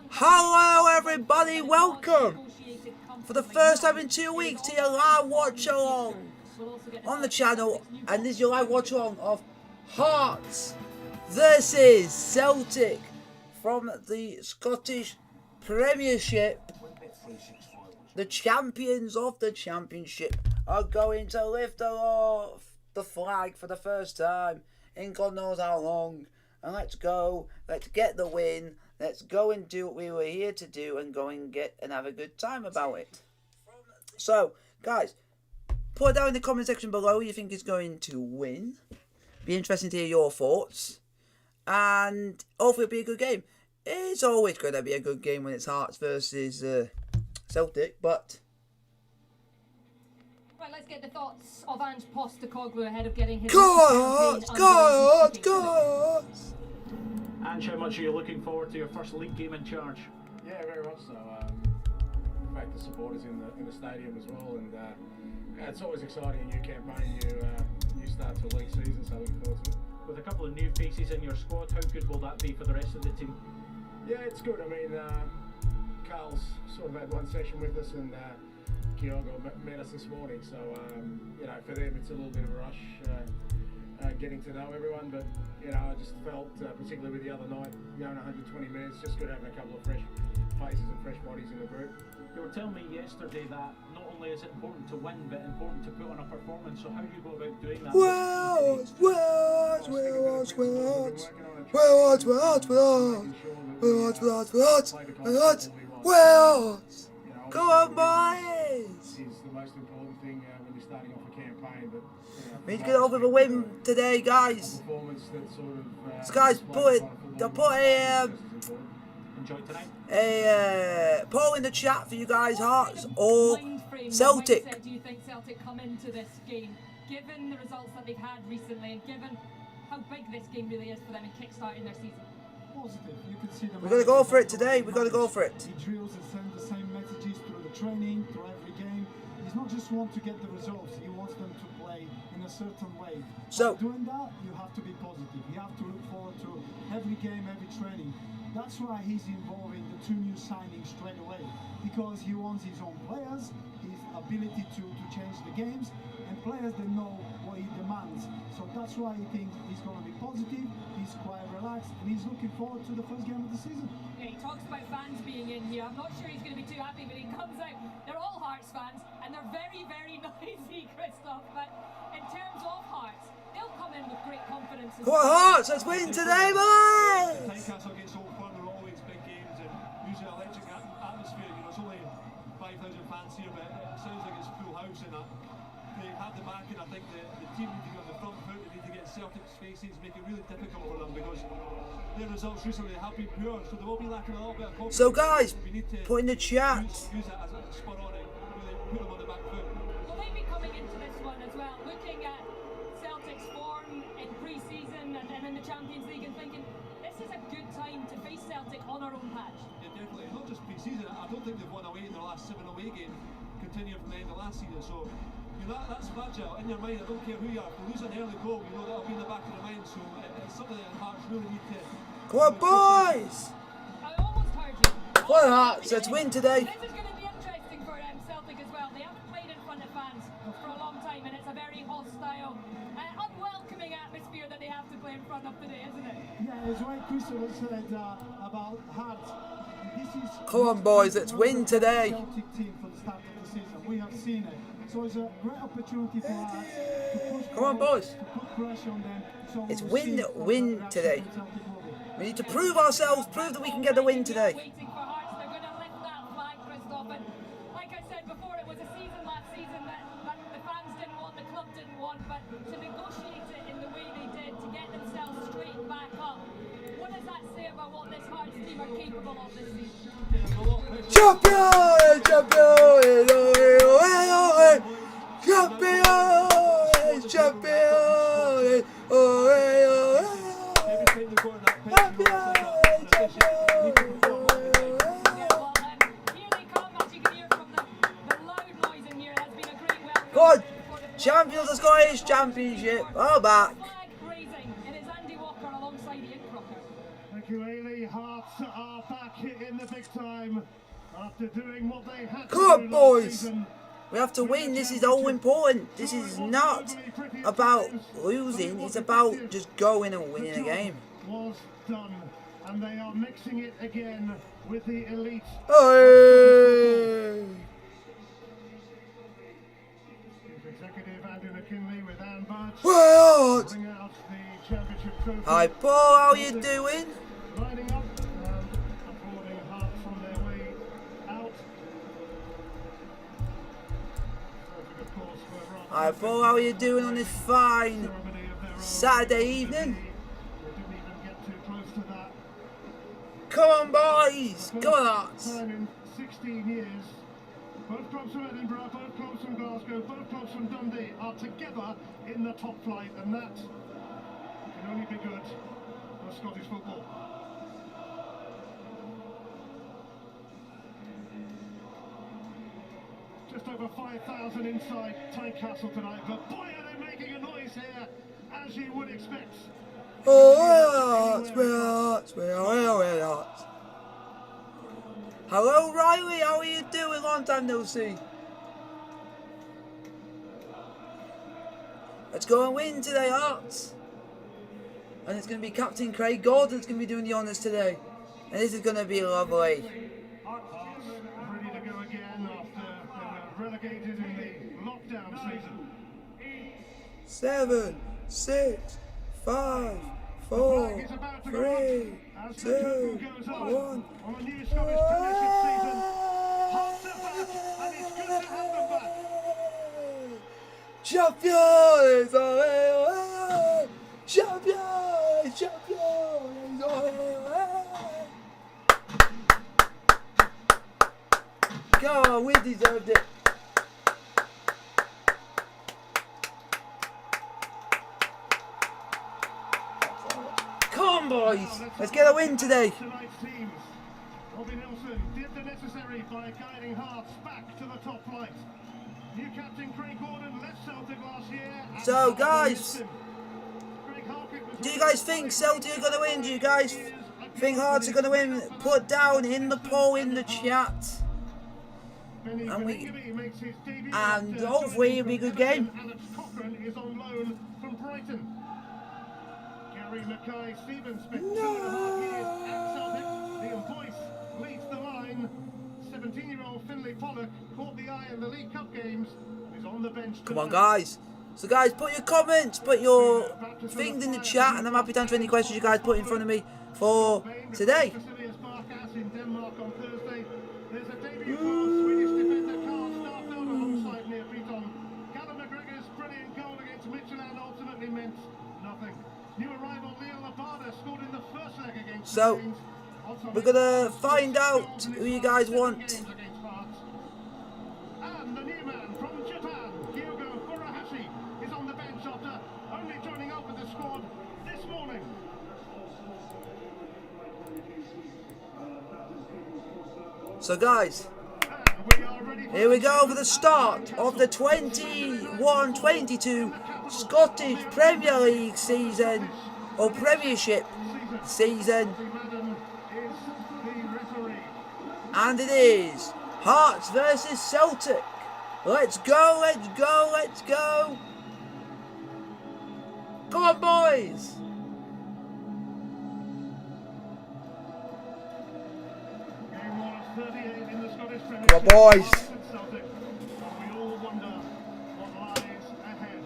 Hello everybody, welcome for the first time in 2 weeks to your live watch along on the channel, and this is your live watch along of Hearts versus Celtic from the Scottish Premiership. The champions of the championship are going to lift aloft the flag for the first time in God knows how long. And let's go, let's get the win, let's go and do what we were here to do and go and get and have a good time about it. So, guys, put down in the comment section below who you think is going to win. Be interesting to hear your thoughts. And hopefully it'll be a good game. It's always going to be a good game when it's Hearts versus Celtic, but... Right, let's get the thoughts of Ange Postecoglou ahead of getting his... God! Ange, how much are you looking forward to your first league game in charge? Yeah, very much so. In fact, the supporters in the stadium as well, and yeah, it's always exciting. A new campaign, you start to a league season, so looking forward to it. With a couple of new faces in your squad, how good will that be for the rest of the team? Yeah, it's good. I mean, Carl's sort of had one session with us, and Kyogo met us this morning, so you know, for them it's a little bit of a rush getting to know everyone, but you know, I just felt, particularly with the other night, going 120 minutes, just good having a couple of fresh faces and fresh bodies in the group. You were telling me yesterday that not only is it important to win, but important to put on a performance, so how do you go about doing that? Go on, boys! Is the most important thing when you're starting off a campaign, but we need to get over the win today, guys. So guys, put a poll in the chat for you guys, Hearts or Celtic. Do you think Celtic come into this game, given the results that they've had recently, and given how big this game really is for them in kick-starting their season? Positive. You can see We're going to go for it today. We've got to go for it. He drills and sends the same messages through the training, through every game. He's not just want to get the results. He wants them to play in a certain way. So but doing that, you have to be positive. You have to look forward to every game, every training. That's why he's involving the two new signings straight away, because he wants his own players, his ability to change the games, and players that know what he demands. So that's why he thinks he's going to be positive, he's quite relaxed, and he's looking forward to the first game of the season. Yeah, he talks about fans being in here. I'm not sure he's going to be too happy when he comes out. They're all Hearts fans, and they're very, very noisy, Christoph. But in terms of Hearts, they'll come in with great confidence. Come on, Hearts, let's win today, boys! Tynecastle gets Old Firm, they're always big games, and usually electric atmosphere. You know, it's only 5,000 fans here, but it sounds like it's full house, and they have the back, and I think the team need to get on the front foot. They need to get Celtic's faces, make it really difficult for them, because their results recently have been poor, so they will be lacking a little bit of confidence. So guys, put in the chat. Use it as a spur on it, really put them on the back foot. Will they be coming into this one as well, looking at Celtic's form in pre-season and in the Champions League, and thinking this is a good time to face Celtic on our own patch? Yeah, definitely. Not just pre-season. I don't think they've won away in their last 7 away games, continuing from the end of last season. So you know, that's fragile in your mind. I don't care who you are. If you lose an early goal, you know that'll be in the back of the mind. So it's something that Hearts really need to. Come on, boys! I almost heard you. Come on, Hearts, let's win today. This is going to be interesting for Celtic as well. They haven't played in front of fans for a long time, and it's a very hostile, unwelcoming atmosphere that they have to play in front of today, isn't it? Yeah, it's why Christopher said about Hearts. This is Come on, boys, let's win today. Celtic team for the start of the season. We have seen it. So it's a great opportunity for us to push. Come on, boys. To put pressure on them. So It's we'll win, see win what today. direction Celtic will be. We need to prove ourselves, prove that we can get the win today. Waiting for Hearts, they're going to lift that flag, Christoph. And like I said before, it was a season last season that the fans didn't want, the club didn't want, but to negotiate it in the way they did, to get themselves straight back up. What does that say about what this Hearts team are capable of this season? Champions! Champions! Champions! Champions! Every time they go on that pitch, Here they come, as you can hear from the loud noise in here. It has been a great welcome. God, champions of the Scottish Championship are back. Flag raising. It is Andy Walker alongside Ian Crocker. Thank you Bailey Hearts are back in the big time after doing what they had Come to on, do boys. last season. We have to win. This is all important. This is not about losing. It's about just going and winning a game. Was done, and they are mixing it again with the elite. Hey! Chief Executive Andrew McKinley with Anne Birch. What? Bring out the championship trophy. Hi, Paul. How you doing? Lining up and applauding Hearts on their way out. Celtic, of course, were rather Hi, Paul. How you doing on this fine ceremony of their own. Saturday evening? They didn't even get too close to that. Come on, boys. Come on, Hearts. Time in 16 years. Both clubs from Edinburgh, both clubs from Glasgow, both clubs from Dundee are together in the top flight, and that can only be good for Scottish football. Just over 5,000 inside Tynecastle tonight, but boy are they making a noise here, as you would expect. Oh, Hearts. We're Hearts. Hello, Riley. How are you doing? Long time no see. Let's go and win today, Hearts. And it's going to be Captain Craig Gordon that's going to be doing the honours today. And this is going to be lovely. Hearts ready to go again after they were relegated in the lockdown season. 7, 6, 5, 4, 3, 2, 1. On a new Scottish Premiership season, Hearts are back, and it's good to have them back. Champions! Olé, olé! Champions! Champions! Olé, olé! Come on, we deserved it. Come on, boys. Let's get a win today. Tonight's teams. Robbie Nelson did the necessary by guiding Hearts back to the top flight. New captain Craig Gordon left Celtic last year. and So, now guys, Craig Harkett was do you guys think Celtic are going to win? Do you guys think Hearts are going to win? Put down in the poll in the chat. Benny and we- Benigni makes his debut and after hopefully joining it'll be a from good game. Everton. Alex Cochrane is on loan from Brighton. Gary Mackay-Stevens spent 2.5 years at Celtic. Liam Boyce leads the line. 17-year-old Finlay Pollock caught the eye in the League Cup games and is on the bench Come on, tonight. guys. So, guys, put your comments, put your things in the chat, and I'm happy to answer any questions you guys put in front of me for today. Vasilius Barkas in Denmark on Thursday. There's a debut for Swedish defender Carl Starfeld alongside Neil Beaton. Callum McGregor's brilliant goal against Midtjylland ultimately meant nothing. New arrival Leo Labada scored in the first leg against So, the Danes. Also we're gonna find out who you guys want. Games against Hearts. And the new man from Japan, Kyogo Furuhashi, is on the bench after only joining up with the squad this morning. So, guys, And we are ready for here we go for the start of the 21-22 Scottish Premier League season, or Premiership season. Madden is the referee. And it is Hearts versus Celtic. Let's go, let's go, let's go. Come on, boys. Game 1 of 38 in the Scottish Premiership. Come on, boys. Hearts and Celtic. And we all wonder what lies ahead.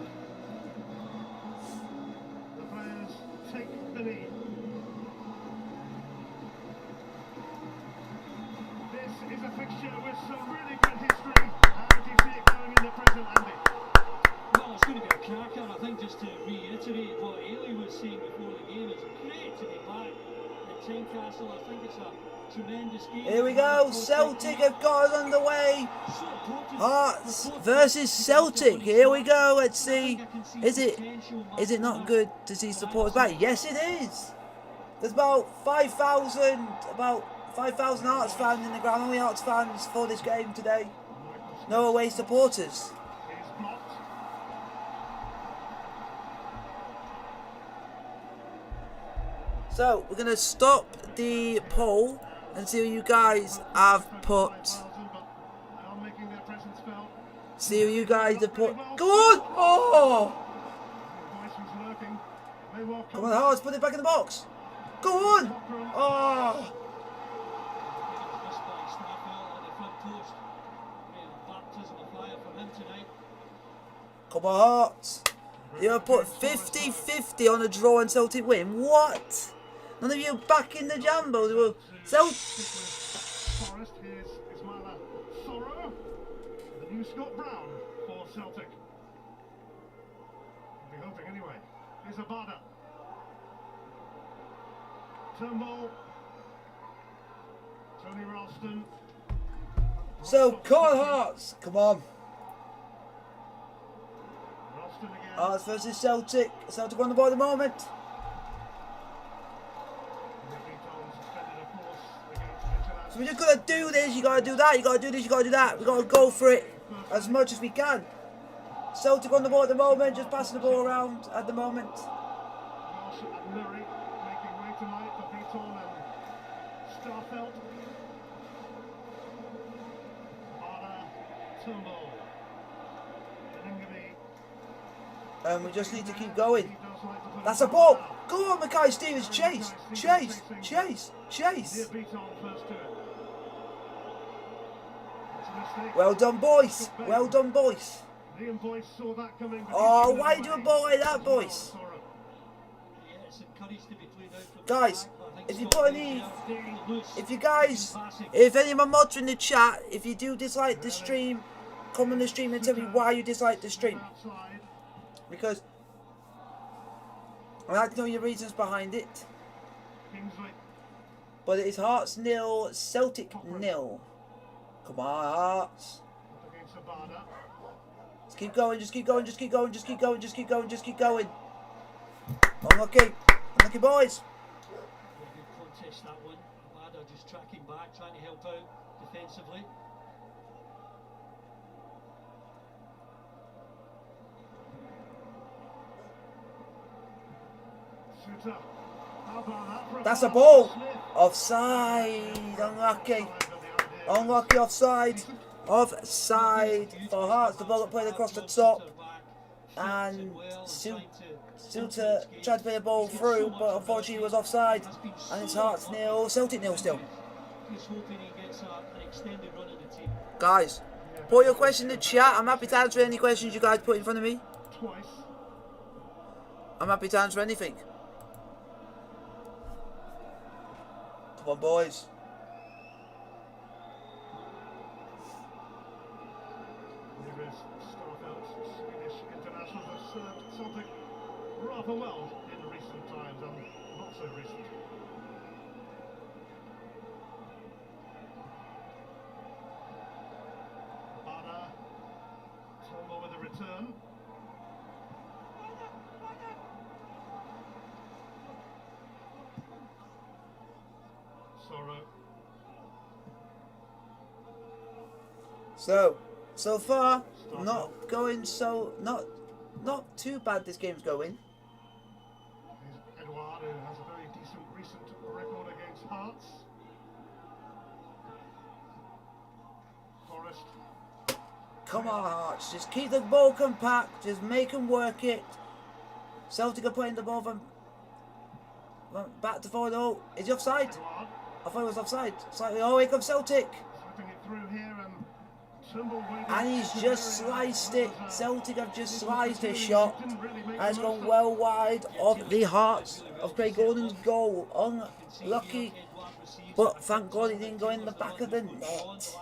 The players take the lead. This is a fixture with some really good history. How do you see it going in the present, Andy? Well, it's going to be a cracker. I think just to reiterate what Ailey was saying before the game, it's great to be back at Tynecastle. I think it's a tremendous game. Here we go. Celtic have got us underway. So important Hearts for both versus teams. Celtic. Here we go. Let's I think see. I can see Is it potential not match good to see supporters back? Yes, it is. There's about 5,000 Hearts fans in the ground. Only Hearts fans for this game today. No away supporters. Is blocked. So we're gonna stop the poll and see who you guys have put. See who you guys have put. Go on! Oh! Come on, Hearts, put it back in the box. Go on! Oh! Come on, Hearts. You have put 50-50 on a draw and Celtic win. What? None of you back in the jambo. Forest, here's Ismaila Sorrow, the new Scott Brown for Celtic. I'll be hoping anyway. Here's Abada. Turnbull. Tony Ralston. So, come on, Hearts. Come on. Ralston again. Hearts versus Celtic. Celtic on the ball at the moment. So we're just gonna do this, you gotta do that, you gotta do this, you gotta do that. We gotta go for it as much as we can. Celtic on the ball at the moment, just passing the ball around at the moment. Walsh and Murray making way tonight for Beaton and Starfelt. Bada, Turnbull. And we just need to keep going. That's a ball. Go on, Mackay Stevens, chase, chase, chase, chase. Well done, boys. Well done, boys. Oh, why do a ball like that, boys? Guys, if you put any, if any of my mods are in the chat, if you do dislike the stream, come on the stream and tell me why you dislike the stream. Because I'd like to know your reasons behind it. But it is Hearts 0, Celtic 0. Come on, Hearts. Just keep going, just keep going, just keep going, just keep going, just keep going, just keep going. Unlucky. Unlucky, boys. Good contest, that one. Lada just tracking back, trying to help out defensively. That's a ball. Offside. Unlucky. Unlucky offside. Offside for Hearts. The ball played across the top. And Suter tried to play a ball through, but unfortunately he was offside. And it's Hearts 0, Celtic 0 still. Guys, put your question in the chat. I'm happy to answer any questions you guys put in front of me. I'm happy to answer anything. Come on, boys. International has served Celtic rather well in recent times, and not so recent. Bada, Turnbull with a return. Sorrow. So far, not going not too bad this game's going. Edouard, who has a very decent recent record against Hearts. Forest. Come on, Hearts, just keep the ball compact, just make them work it. Celtic are putting the ball from back to forward. Oh, is he offside? Edouard. I thought he was offside. Oh, here comes Celtic. Slipping it through here and And he's just sliced it. Celtic have just sliced a shot. And it's gone well wide of the Hearts of Craig Gordon's goal. Unlucky. But thank God it didn't go in the back of the net.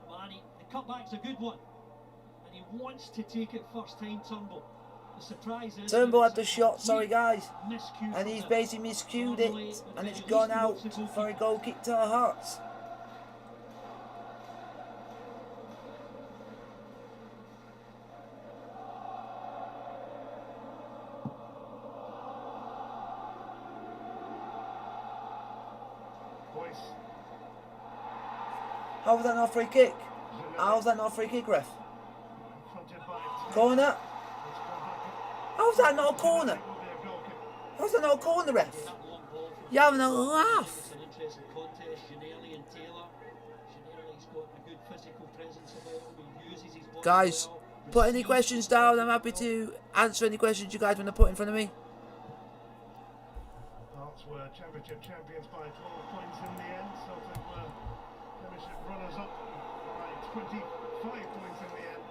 The cutback's a good one. And he wants to take it first time, Turnbull. The surprise is Turnbull had the shot, sorry guys. And he's basically miscued it. And it's gone out for a goal kick to the Hearts. How was that not a free kick? How's that not a free kick, ref? Corner? How's that not a corner? How's that not a corner, ref? You're having a laugh. It's an interesting contest. Gianelli and Taylor. Gianelli's got a good physical presence about him. He uses his body Guys, well. put any questions down. I'm happy to answer any questions you guys want to put in front of me. Hearts were championship champions by 12 points in the end. Celtic were Premiership runners-up by 25 points in the end.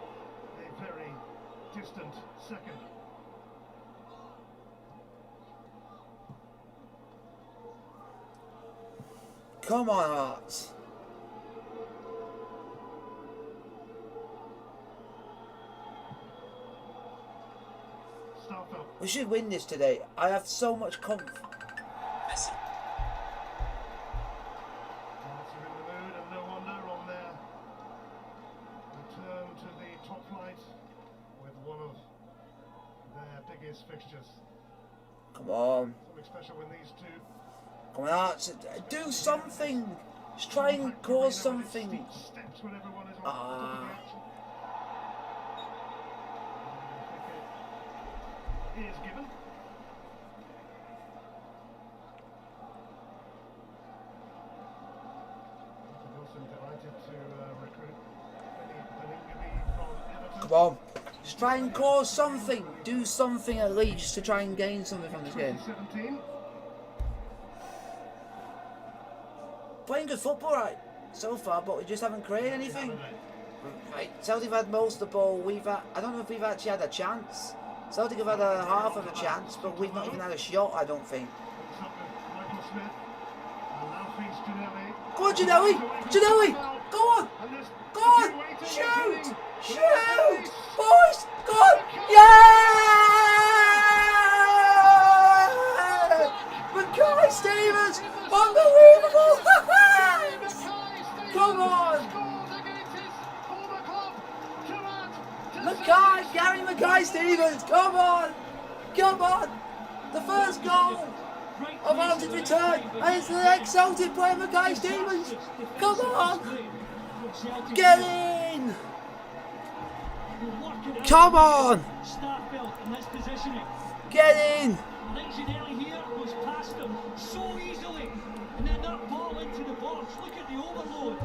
A very distant second. Come on, Hearts. Starfelt. We should win this today. I have so much confidence. Hearts are in the mood, and no wonder on their return to the top flight with one of their biggest fixtures. Come on. Something special when these two. Come on, Hearts. Do something. Just try and cause something. Steps when everyone is on Ah. top of the action. I think it is given. Wilson delighted to recruit Beningame from Everton. Come on. Just try and cause something. Do something at least to try and gain something from this game. 2017. Playing good football, right, so far, but we just haven't created anything. Right, Celtic have had most of the ball. I don't know if we've actually had a chance. Celtic have had a half of a chance, but we've not even had a shot, I don't think. Michael Smith. And now feeds Gianelli. Go on, Gianelli! Gianelli! Go on! And there's Go on! two waiting, Shoot! waiting. Shoot! Boys! Go on! Yeah! Mackay Stevens! Unbelievable! Come on! Gary Mackay Stevens! Come on! Come on! The first goal of Celtic's return, and it's the ex-Celtic player Mackay Stevens! Come on! Get in! Come on! Starfelt in this positioning. Get in! Gianelli here goes past him so easily, and then that ball into the box. Look at the overload,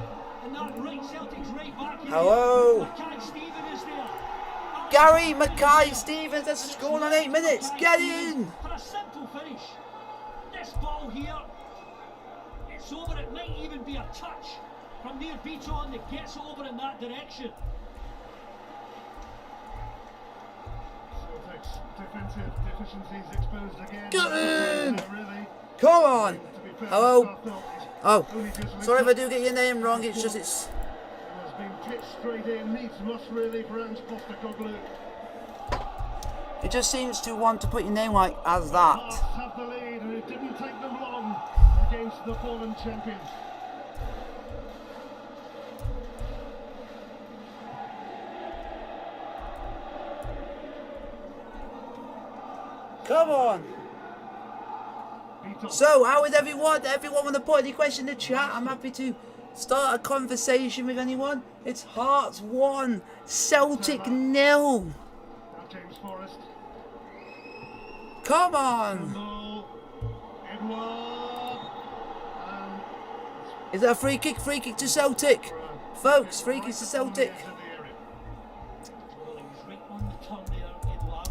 and that right Celtic's right back in. Hello. Mackay Stephen is there. Gary Mackay Stevens has scored on 8 minutes. Get in! For a simple finish. This ball here, it's over. It might even be a touch from near Beaton that gets over in that direction. Celtic's defensive deficiencies exposed again. Get in! Really. Come on! To be fair, Hello? Starfelt is Oh, only just sorry if I do get your name wrong. It's just has been pitched straight in. Needs must really for Ange Postecoglou. it just seems to want to put your name like as Hearts that. have the lead, and it didn't take them long against the fallen champions. Come on! So, how is everyone? Everyone want to put any question in the chat? I'm happy to start a conversation with anyone. It's Hearts 1, Celtic 0. Now James Forrest. Come on! Ball. Edouard. And Is that a free kick? Free kick to Celtic. Folks, free kick to Celtic. Well, he was right on the turn there, Edouard.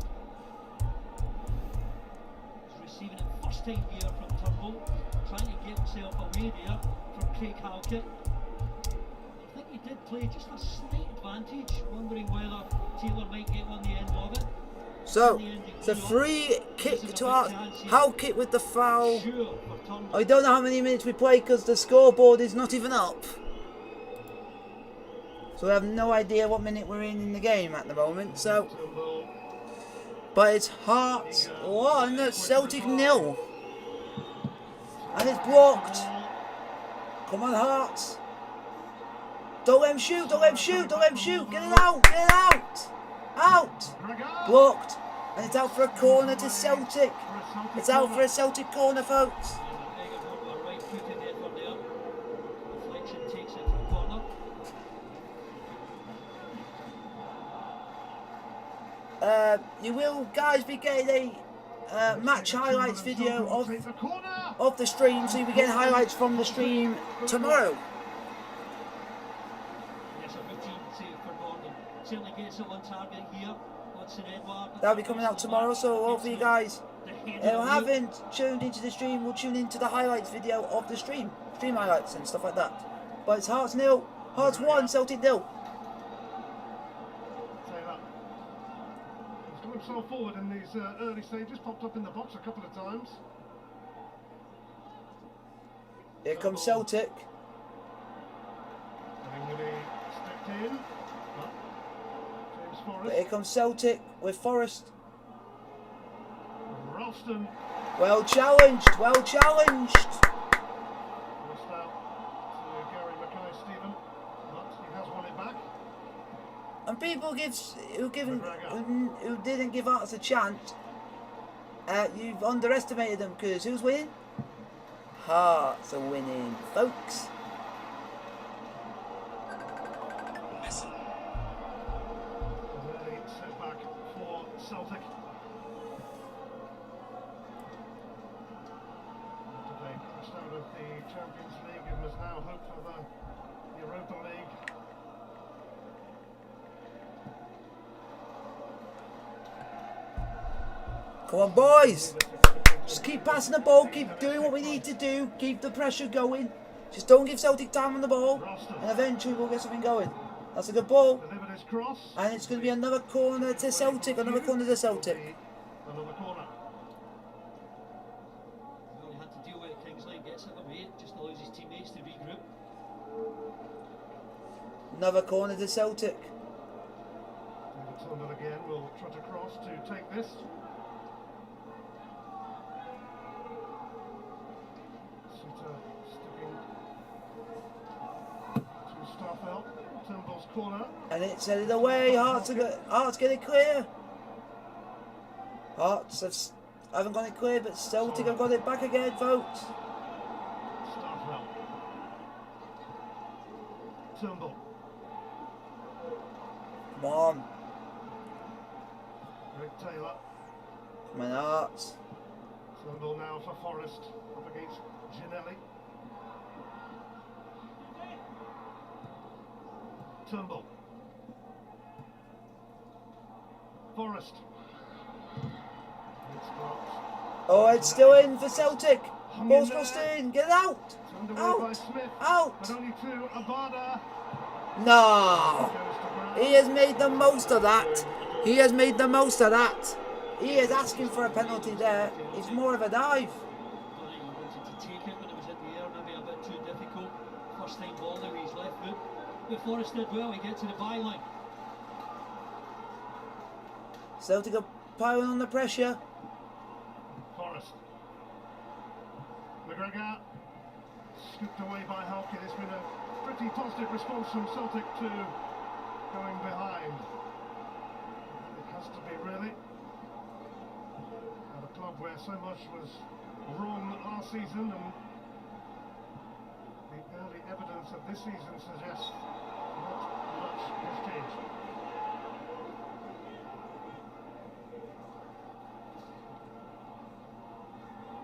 He's receiving it first time here from Turnbull, trying to get himself away there from Craig Halkett. I think he did play just a slight advantage, wondering whether Taylor might get on the end of it. So, it's a free kick to Hearts. Halkett with the foul. Sure for Turnbull. I don't know how many minutes we played because the scoreboard is not even up. So I have no idea what minute we're in the game at the moment. So, but it's Hearts 1, Celtic 0. And it's blocked. Come on, Hearts. Don't let him shoot, don't let him shoot, don't let him shoot. Get it out, get it out. Out. Blocked. And it's out for a corner to Celtic. It's out for a Celtic corner, folks. Right footed effort there. Deflection takes it for a corner. You will, guys, be getting a match highlights video of the stream, so you'll be getting highlights from the stream tomorrow. Yes, a routine save for Gordon. Certainly gets it on target here. That'll be coming out tomorrow, so hopefully you guys who haven't tuned into the stream will tune into the highlights video of the stream highlights and stuff like that. But it's Hearts 0, Hearts 1, Celtic 0. He's got himself forward in these early stages, popped up in the box a couple of times. Here comes Celtic. Stepped in. But here comes Celtic with Forrest. Ralston. Well challenged, well challenged. Lost out to Gary Mackay-Stephen, but he has won it back. And people who didn't give Hearts a chance, you've underestimated them, because who's winning? Hearts are winning, folks. Celtic. They crashed out of the Champions League and must now hope for the Europa League. Come on, boys. Just keep passing the ball, keep doing what we need to do, keep the pressure going. Just don't give Celtic time on the ball, and eventually we'll get something going. That's a good ball. And it's going to be another corner to Celtic. Another corner to Celtic. Another corner. Well, he had to deal with it. Kingsley gets it away. Just allows his teammates to regroup. Another corner to Celtic. David Turnbull again will trot across to take this. Suter sticking to Starfelt. Turnbull's corner. And it's headed away. Hearts get it clear. Hearts haven't got it clear, but Celtic have got it back again, folks. Starfelt. Turnbull. Come on. Rick Taylor. Come on, Hearts. Turnbull now for Forrest up against Ginelli. Turnbull. Forrest. It's blocked. Oh, it's still in for Celtic. Ball's crossed in. Get it out. Turned away by Out. Smith, Out. but only to Abada. No. He has made the most of that. He has made the most of that. He is asking for a penalty there. It's more of a dive. He wanted to take it when it was in the air, maybe a bit too difficult. First time ball now with his left foot. But Forrest did well, he gets to the byline. Celtic are piling on the pressure. Forrest. McGregor. Scooped away by Halke. There's been a pretty positive response from Celtic to going behind. It has to be, really. At a club where so much was wrong last season, and the early evidence of this season suggests not much has changed.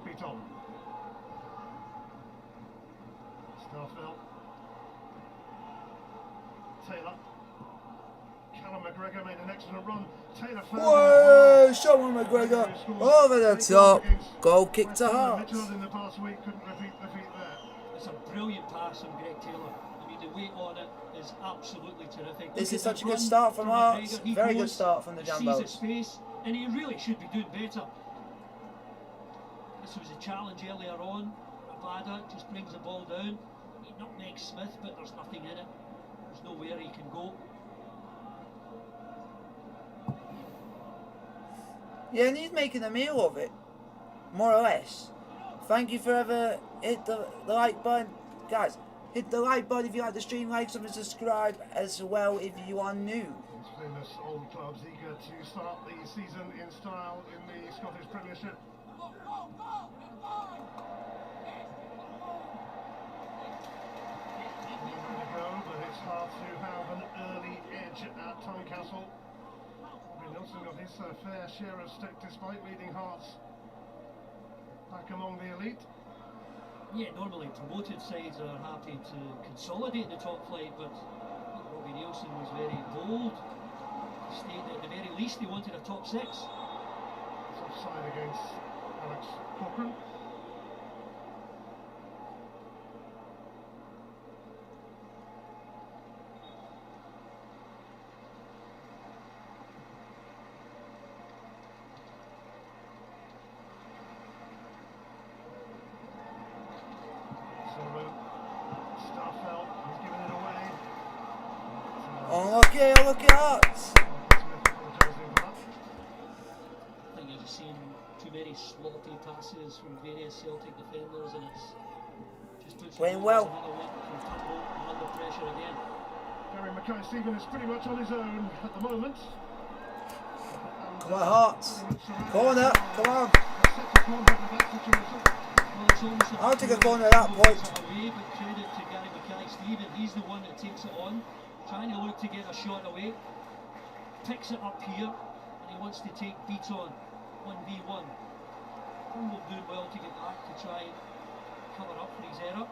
Beaton. Starfelt. Taylor. Callum McGregor made an excellent run. Taylor found Whoa, Sean McGregor over the top. Goal kick to Hearts. Mitchell in the past week couldn't repeat the feat there. It's a brilliant pass from Greg Taylor. I mean, the weight on it is absolutely terrific. This Look is at such a the good run start from Hearts. McGregor. He Very good goes, start from the sees Jambos. its space, and he really should be doing better. This was a challenge earlier on. Abada just brings the ball down. He nutmegs Smith, but there's nothing in it. There's nowhere he can go. Yeah, and he's making a meal of it, more or less. Thank you for ever hit the like button, guys. Hit the like button if you like the stream, like, subscribe as well if you are new. These famous old clubs eager to start the season in style in the Scottish Premiership. But it's hard to have an early edge at Tynecastle. Bobby Nelson got his fair share of stick despite leading Hearts back among the elite. Yeah, normally promoted sides are happy to consolidate in the top flight, but Robbie Nielsen was very bold. He stated that at the very least he wanted a top six. It's offside against Alex Cochran. Unlucky, unlucky Hearts. I think you've seen too many sloppy passes from various Celtic defenders, and it's just puts Playing well. another one from Turnbull and under pressure again. Gary Mackay-Stephen is pretty much on his own at the moment. Come on, Hearts. Corner, come on. I'll take a corner at that point. Away, but credit to Gary Mackay-Stephen. He's the one that takes it on, trying to look to get a shot away. Picks it up here, and he wants to take beat on 1v1. Turnbull doing well to get back to try and cover up for his error.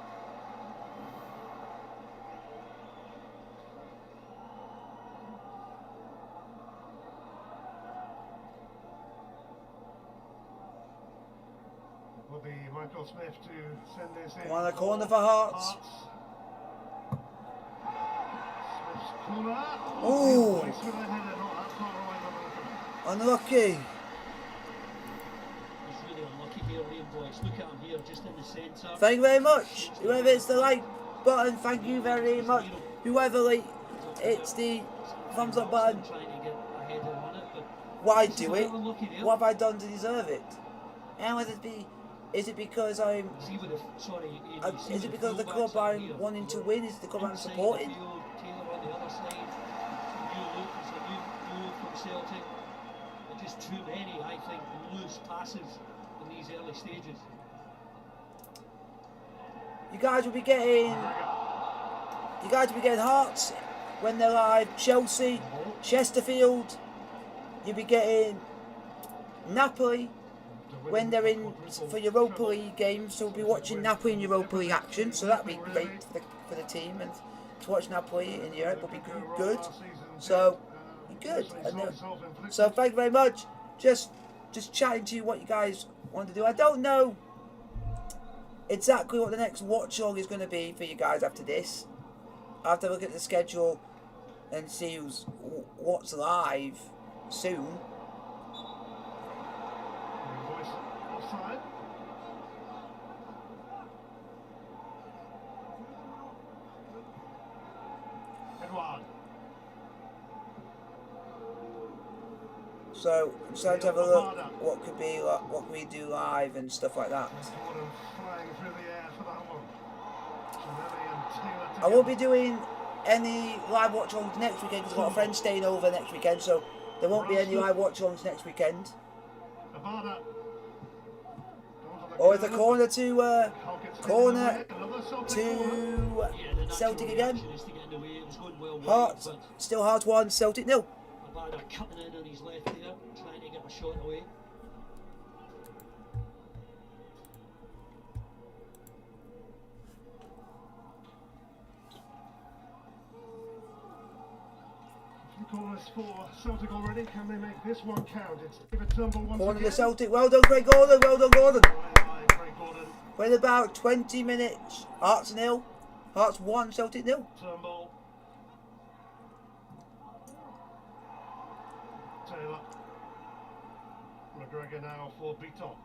Will be Michael Smith to send this in. Come on, a corner for Hearts. Smith's corner. Ooh. Place with a header, not that far away from the Unlucky. He's really unlucky here, Liam Boyce. Look at him here, just in the centre. Thank you very much. Whoever hits the like button, thank you very much. Whoever hits the thumbs up button, Trying to get a header on it, but why just a do bit it? unlucky there. What have I done to deserve it? And whether it be, is it because I'm, See with the, sorry, Ian, you see is it with because of the fullbacks club out I'm here. wanting to win? Is it the club I'm Inside the supporting? field, Taylor on the other side. New look, it's a new goal from Celtic. And just too many, I think, loose passes in these early stages. You guys will be getting, Hearts when they're live. Chelsea, Chesterfield. You'll be getting Napoli when they're in for Europa League games. So we'll be watching Napoli in Europa League action. So that'll be great for the team, and to watch Napoli in Europe will be good. So good. And so thank you very much. Just chatting to you what you guys want to do. I don't know exactly what the next watch along is going to be for you guys after this. I have to look at the schedule and see what's live soon. offside. Edouard. So I'm starting to have a look what could be like, what can we do live and stuff like that. Jordan flying through the air for that one. Ginelli and Taylor I won't be doing any live watch-alongs next weekend because I've got a friend staying over next weekend, so there won't be any live watch-alongs next weekend. Abada. Or it's a corner to Celtic again. Hearts, still Hearts 1, Celtic 0. Abada cutting in on his left there, trying to get a shot away. Corners for Celtic already. Can they make this one count? It's David Turnbull once Corner again. to Celtic. Well done, Craig Gordon. Well done, Gordon. Craig Gordon. Wait about 20 minutes. Hearts 0. Hearts 1, Celtic 0. Turnbull. Taylor. McGregor now for Beaton.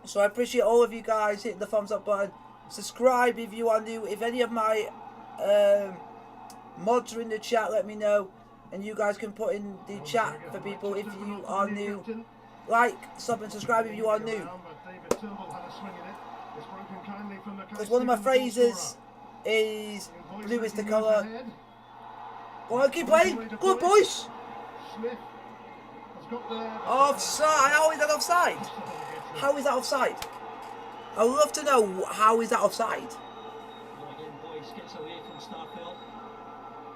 So I appreciate all of you guys hitting the thumbs up button. Subscribe if you are new. If any of my mods are in the chat, let me know, and you guys can put in the chat for people if you are new. Like, sub and subscribe if you are new. Because one of my phrases is blue is the colour. Go on, keep playing. Go on, boys. Offside. How is that offside? How is that offside? I would love to know how is that offside. Well, again, Boyce gets away from Starfelt.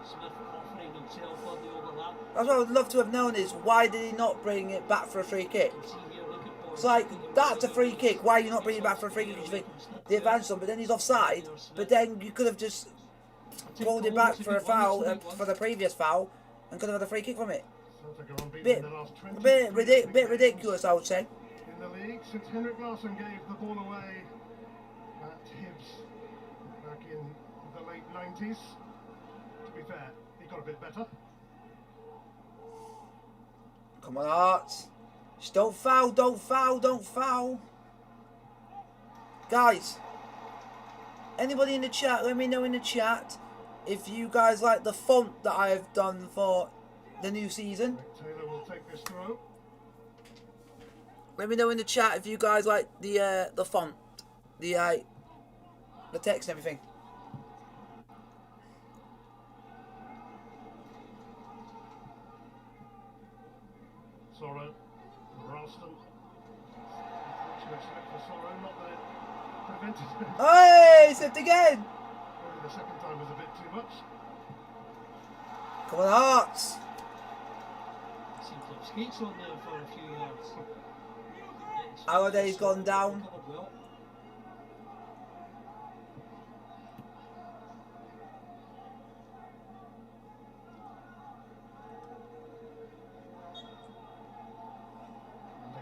Smith offering himself on the overlap. That's what I would love to have known is why did he not bring it back for a free kick? You see here, look at Boyce. It's like, that's a free kick. Why are you not bringing it back for a free kick? You think the advanced one, but then he's offside. But then you could have just pulled it back for a foul, for the previous foul, and could have had a free kick from it. Bit ridiculous, I would say. In the league, since Henrik Larsson gave the ball away at Hibs back in the late 90s. To be fair, he got a bit better. Come on, Hearts. Just don't foul, don't foul, don't foul. Guys, anybody in the chat, let me know in the chat if you guys like the font that I have done for the new season. Taylor will take this throw. Let me know in the chat if you guys like the font, the text and everything. Sorrow, Ralston. Unfortunate slip for Sorrow, not that it prevented him. Hey, slipped again. Maybe the second time was a bit too much. Come on, Hearts. Seems like skates on there for a few yards. Halliday's gone down. Well.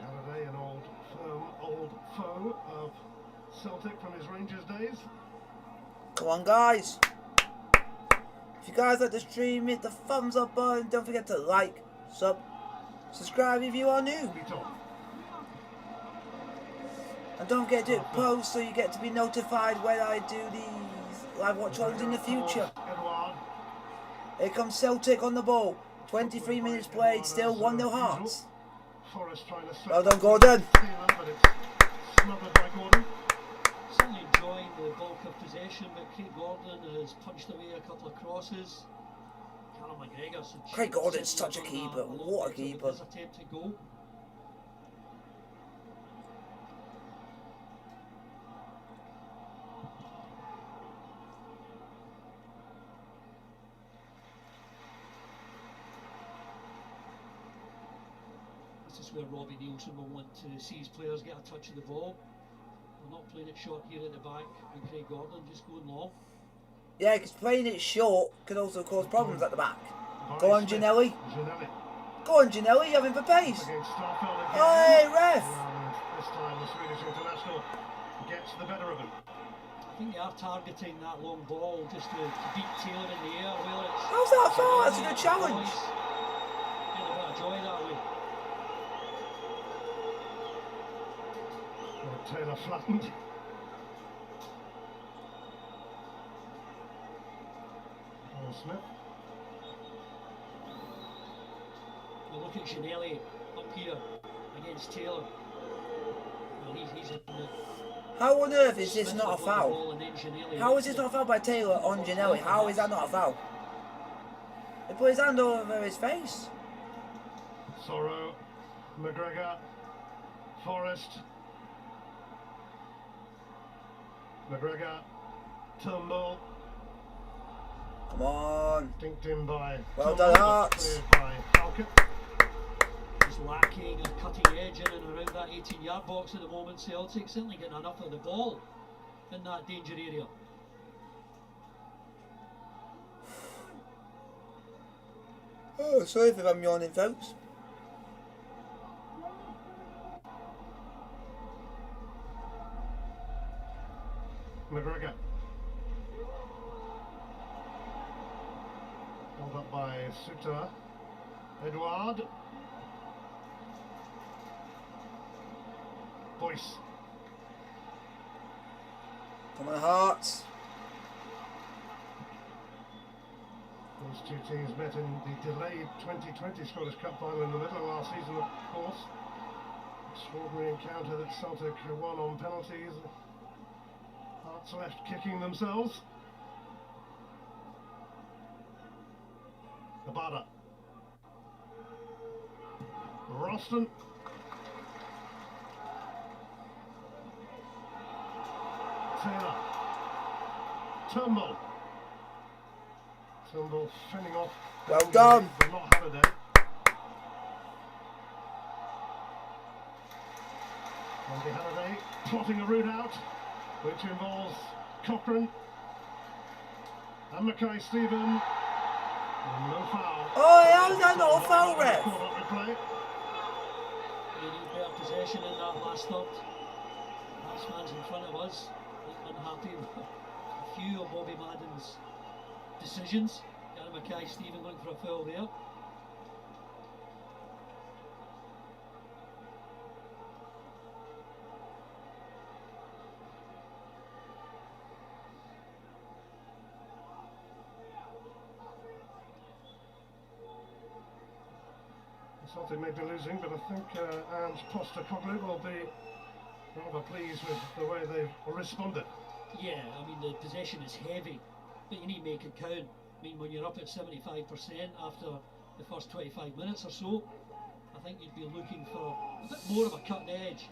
Halliday, an old foe of Celtic from his Rangers days. Come on, guys. If you guys like the stream, hit the thumbs up button. Don't forget to like, subscribe if you are new. And don't forget to hit post so you get to be notified when I do these live watch-alongs in the future. Here comes Celtic on the ball. 23 minutes played, still 1-0 Hearts. Well done, Gordon. Certainly enjoying the bulk of possession, but Craig Gordon has punched away a couple of crosses. Callum McGregor's Craig Gordon's such a keeper. What a keeper. Attempt to go. This is where Robbie Nielsen will want to see his players get a touch of the ball. We're not playing it short here at the back with Craig Gordon, just going long. Yeah, because playing it short can also cause problems at the back. Go on, Ginelli. Go on, Ginelli, you're having for pace. Hey, ref! This time the Swedish international gets the better of him. I think they are targeting that long ball just to beat Taylor in the air. Well, it's how's that foul? That's a good challenge. Get a bit of joy that way. Taylor flattened. Smith. Well, look at Ginelli up here against Taylor. Well, he's how on earth is this not a foul? How is this not a foul by Taylor on Ginelli? How is that not a foul? He put his hand over his face. Sorrow, McGregor, Forrest. McGregor, Turnbull. Come on. Dinked in by well done, Hearts. Just lacking a cutting edge in and around that 18-yard box at the moment. Celtic certainly getting enough of the ball in that danger area. Oh, sorry if I'm yawning, folks. McGregor. Held up by Suter. Edouard. Boyce. Come on, Hearts. Those two teams met in the delayed 2020 Scottish Cup final in the middle of last season, of course. Extraordinary encounter that Celtic won on penalties. Hearts left kicking themselves. Abada. Ralston. Taylor. Turnbull. Turnbull fending off. Well done. But not Halliday. Andy Halliday plotting a route out, which involves Cochrane and Mackay-Stephen. No foul. Oh, how's that not a foul, ref? We need better possession in that last third. Batsman's in front of us. He's unhappy with a few of Bobby Madden's decisions. Gary Mackay-Stephen looking for a foul there. Celtic may be losing, but I think Ange Postecoglou will be rather pleased with the way they've responded. Yeah, I mean the possession is heavy, but you need to make it count. I mean when you're up at 75% after the first 25 minutes or so, I think you'd be looking for a bit more of a cutting edge.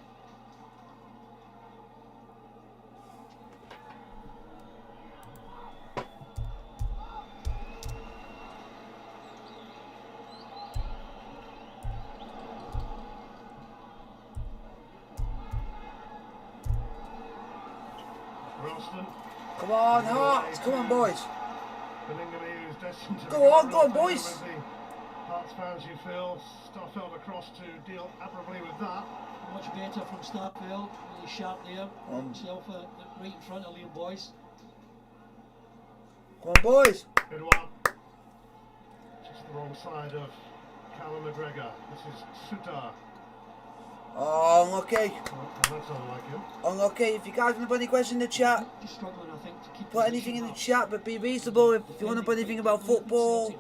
Come on, Hearts. Come on, boys. Go on, boys. Hearts fans, you feel Starfelt across to deal admirably with that. Much better from Starfelt, really sharp there. Himself right in front of Liam Boyce. Come on, boys. Good one. Just the wrong side of Callum McGregor. This is Sutar. Oh, unlucky. Oh, that's unlike him. Unlucky. If you guys want to put any questions in the chat, Just struggling, I think, to keep put anything in the chat, but be reasonable. If you want to put anything about football,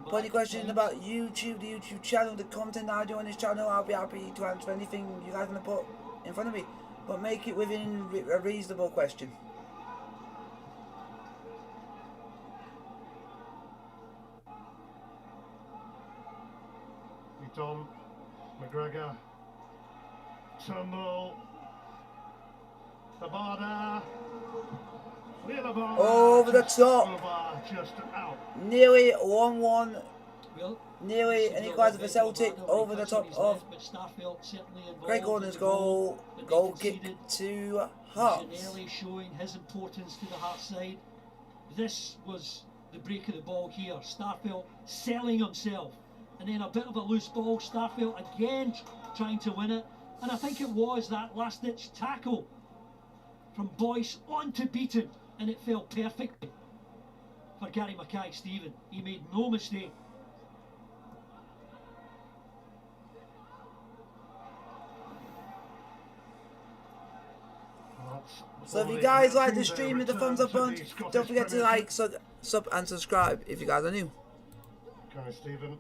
put any questions about YouTube, the YouTube channel, the content I do on this channel, I'll be happy to answer anything you guys want to put in front of me. But make it within a reasonable question. Tom, McGregor, Turnbull, Abada, over the top, just out. Nearly 1-1, Well, nearly an equaliser for Celtic, over the top of Greg Gordon's goal, goal kick to Hearts. Janelli showing his importance to the Hearts side. This was the break of the ball here. Starfelt selling himself, and then a bit of a loose ball. Starfelt again trying to win it, and I think it was that last-ditch tackle from Boyce onto Beaton, and it fell perfectly for Gary Mackay-Stephen. He made no mistake. So if you guys like the stream with the thumbs up on, don't forget to like, sub and subscribe if you guys are new. Mackay-Stephen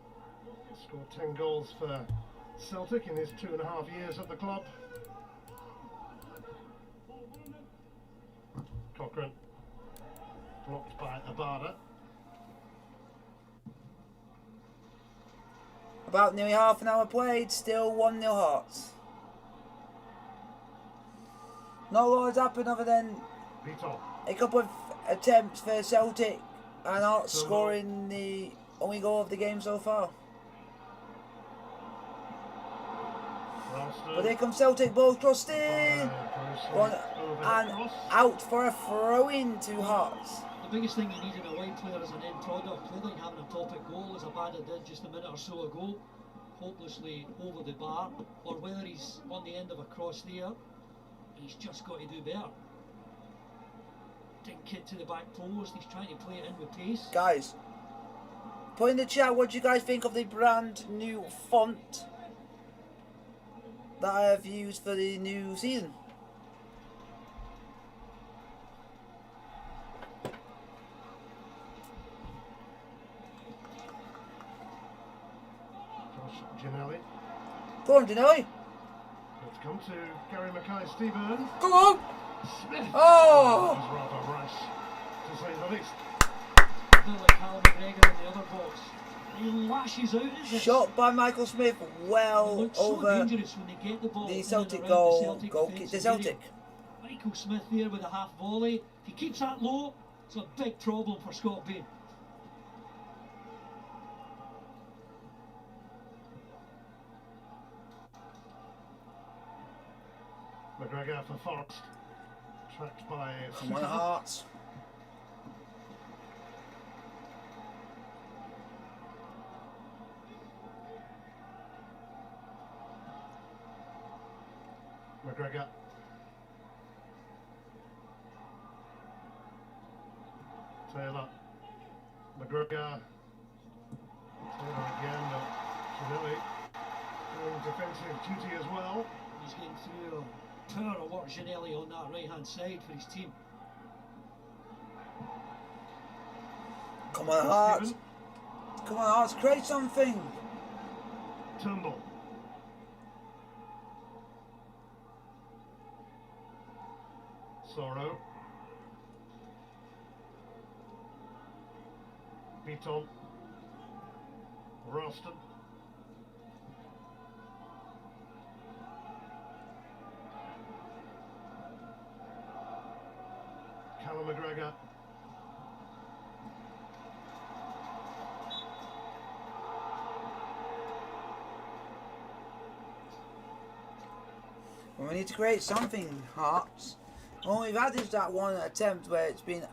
scored 10 goals for Celtic in his 2.5 years at the club. Cochrane blocked by Abada. About nearly half an hour played, still 1-0 Hearts. Not a lot has happened other than a couple of attempts for Celtic and Hearts scoring the only goal of the game so far. But here comes Celtic, ball crossed in, and out for a throw-in to Hearts. The biggest thing you need in a wide player is an end product. Whether you having a topic goal as Abada did just a minute or so ago, hopelessly over the bar, or whether he's on the end of a cross there, he's just got to do better. Dink it to the back post, he's trying to play it in with pace. Guys, put in the chat what you guys think of the brand new font that I have used for the new season. Janelli. Go on, Janelli. Let's come to Gary Mackay-Stephen. Go on! Smith. Oh! That was rather rash, to say the least. A bit like Callum McGregor in the other box. He lashes out at this. Shot by Michael Smith well Looks over so dangerous when they get the ball the in Celtic and around goal. the Celtic Goal kick to defensive Celtic. area. Michael Smith there with a half volley. If he keeps that low, it's a big problem for Scott Bain. McGregor for Forest. Tracked by Come on, Hearts. McGregor. Taylor. McGregor. Taylor again, but Chinelli doing defensive duty as well. He's getting through a power of work, Ginelli, on that right hand side for his team. Come on, Hearts. Come on, Hearts, create something. Turnbull. Sorrow. Beaton. Ralston. Callum McGregor. Well, we need to create something, Hearts. All we've had is that one attempt where it's been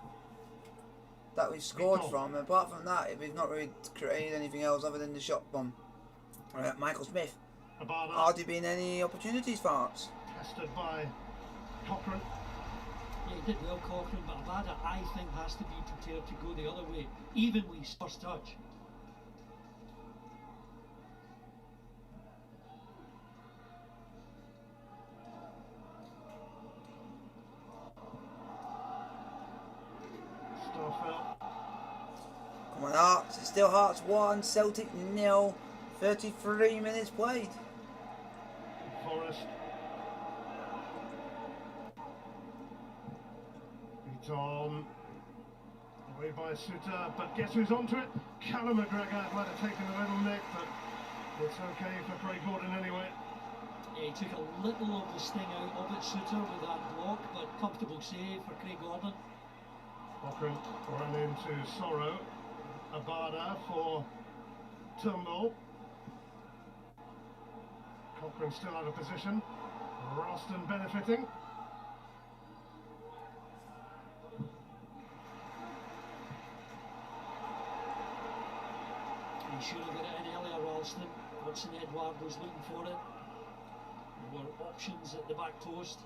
that we've scored from. And apart from that, we've not really created anything else other than the shot bomb. Michael Smith. Are there been any opportunities for Hearts? Tested by Cochrane. Yeah, he did well, Cochrane, but Abada, I think, has to be prepared to go the other way, even with his first touch. Come on, Hearts. It's still Hearts 1, Celtic 0. 33 minutes played. Forest. Beaton. Away by Suter, but guess who's onto it? Callum McGregor might have taken a little nick, but it's okay for Craig Gordon anyway. Yeah, he took a little of the sting out of it, Suter, with that block, but comfortable save for Craig Gordon. Cochrane run into Sorrow. Abada for Turnbull. Cochrane still out of position. Ralston benefiting. He should have got it in earlier, Ralston. Watson Edward was looking for it. There were options at the back post.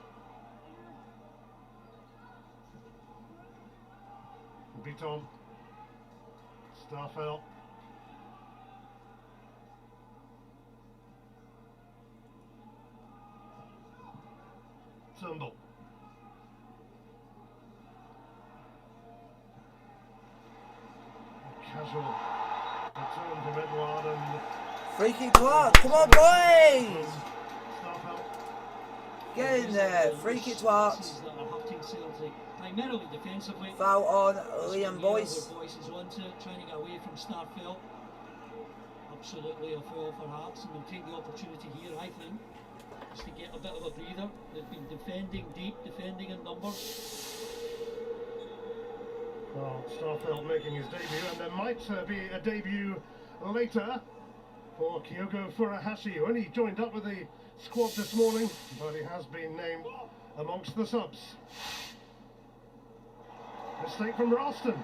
Beaton. Starfelt. Turnbull. Casual return from Edward and Free kick to Hearts. Come on, boys! Starfelt. Get in there. Free kick to Hearts. That are hurting Celtic, primarily defensively. Foul on Liam Boyce. Boyce is onto it, trying to get away from Starfelt. Absolutely a foul for Hearts, and they'll take the opportunity here, I think, just to get a bit of a breather. They've been defending deep, defending in numbers. Well, Starfelt making his debut, and there might be a debut later for Kyogo Furuhashi, who only joined up with the squad this morning, but he has been named amongst the subs. Mistake from Ralston.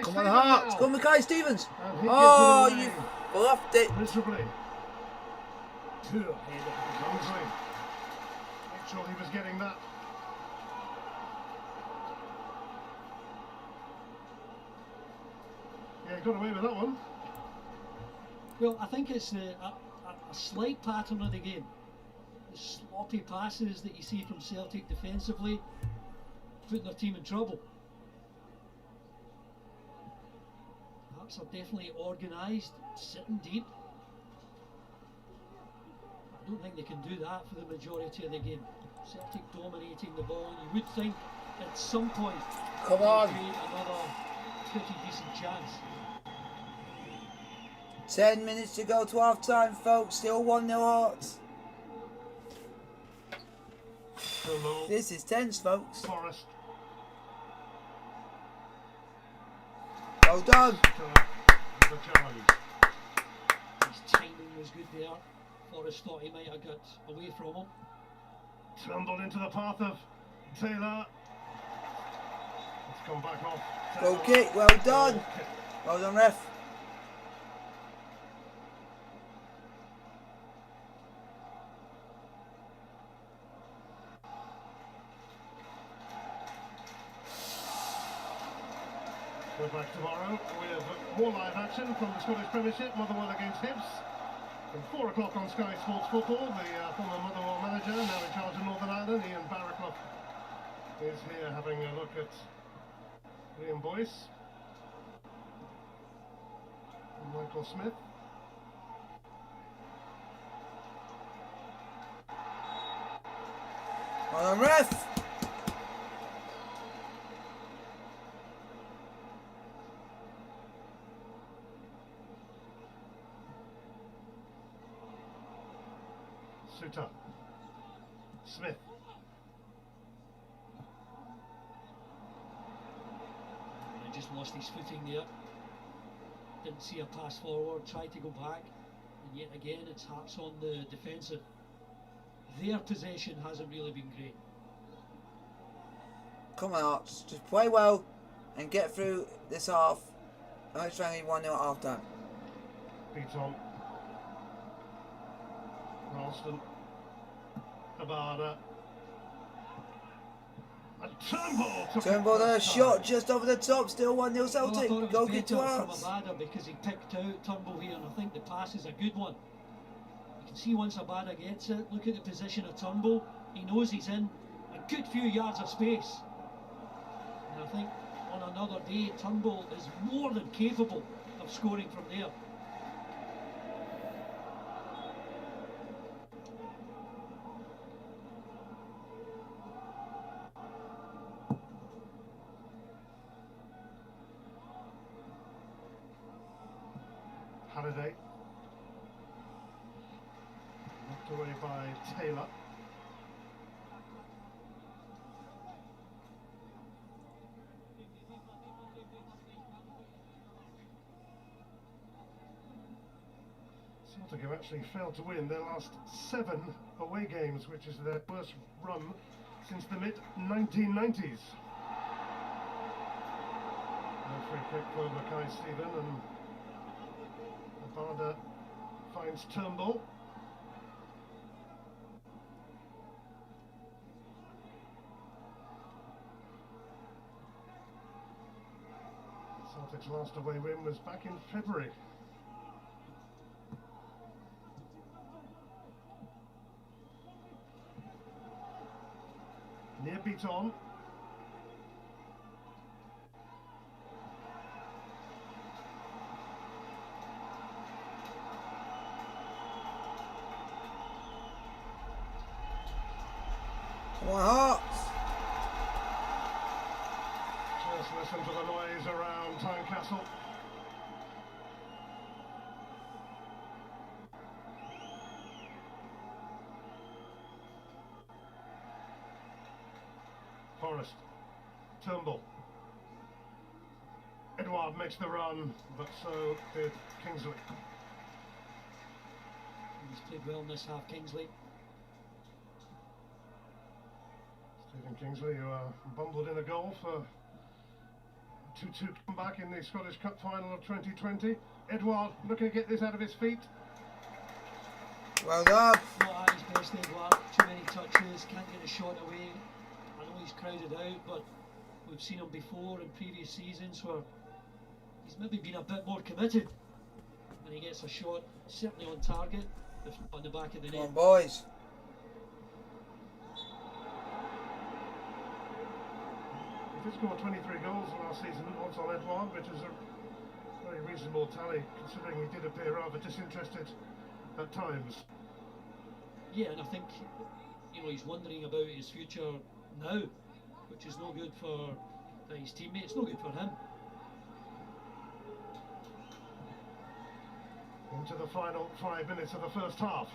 Come on, Hearts. Go on, Mackay Stevens. Oh, you bluffed it. Miserably. Poor header. Clumsily. Make sure he was getting that. Yeah, he got away with that one. Well, I think it's a slight pattern of the game. The sloppy passes that you see from Celtic defensively, putting their team in trouble. Hearts are definitely organised, sitting deep. I don't think they can do that for the majority of the game. Celtic dominating the ball. You would think at some point Come on. they'd create another pretty decent chance. 10 minutes to go to half time, folks. Still 1-0 Hearts. This is tense, folks. Forest. Well done. The challenge. His timing was good there. Forrest thought he might have got away from him. Tumbled into the path of Taylor. It's come back off. Goal kick, well done. Well done, ref. We're back tomorrow with more live action from the Scottish Premiership, Motherwell against Hibs. From 4 o'clock on Sky Sports Football, the former Motherwell manager, now in charge of Northern Ireland, Ian Barraclough, is here having a look at Liam Boyce and Michael Smith. Well done, ref. Suter. Smith. He just lost his footing there. Didn't see a pass forward, tried to go back, and yet again it's Hearts on the defensive. Their possession hasn't really been great. Come on, Hearts. Just play well and get through this half. Let's try and 1-0 at half time. Beats on. Ralston. Abada. And Turnbull. Turnbull, a shot just over the top. Still 1-0 Celtic. Well, I Goal thought it kick was to better Hearts. from Abada because he picked out Turnbull here, and I think the pass is a good one. You can see once Abada gets it, look at the position of Turnbull. He knows he's in a good few yards of space. And I think on another day, Turnbull is more than capable of scoring from there. Halliday. Knocked away by Taylor. Celtic have actually failed to win their last 7 away games, which is their worst run since the mid-1990s. A free kick for Mackay Stephen, and Abada finds Turnbull. Celtic's last away win was back in February. Near beat on. Come on, Hearts. Just listen to the noise around Tynecastle. Forrest. Turnbull. Edouard makes the run, but so did Kingsley. He's played well in this half, Kingsley. Stephen Kingsley, who bumbled in a goal for a 2-2 comeback in the Scottish Cup final of 2020. Edouard looking to get this out of his feet. Well done. Not at his best, Edouard. Too many touches, can't get a shot away. I know he's crowded out, but we've seen him before in previous seasons where he's maybe been a bit more committed when he gets a shot, certainly on target, if not on the back of the Come on, net. boys. He did score 23 goals last season, odds on Edouard, which is a very reasonable tally considering he did appear rather disinterested at times. Yeah, and I think he's wondering about his future now, which is no good for his teammates, no good for him. Into the final 5 minutes of the first half.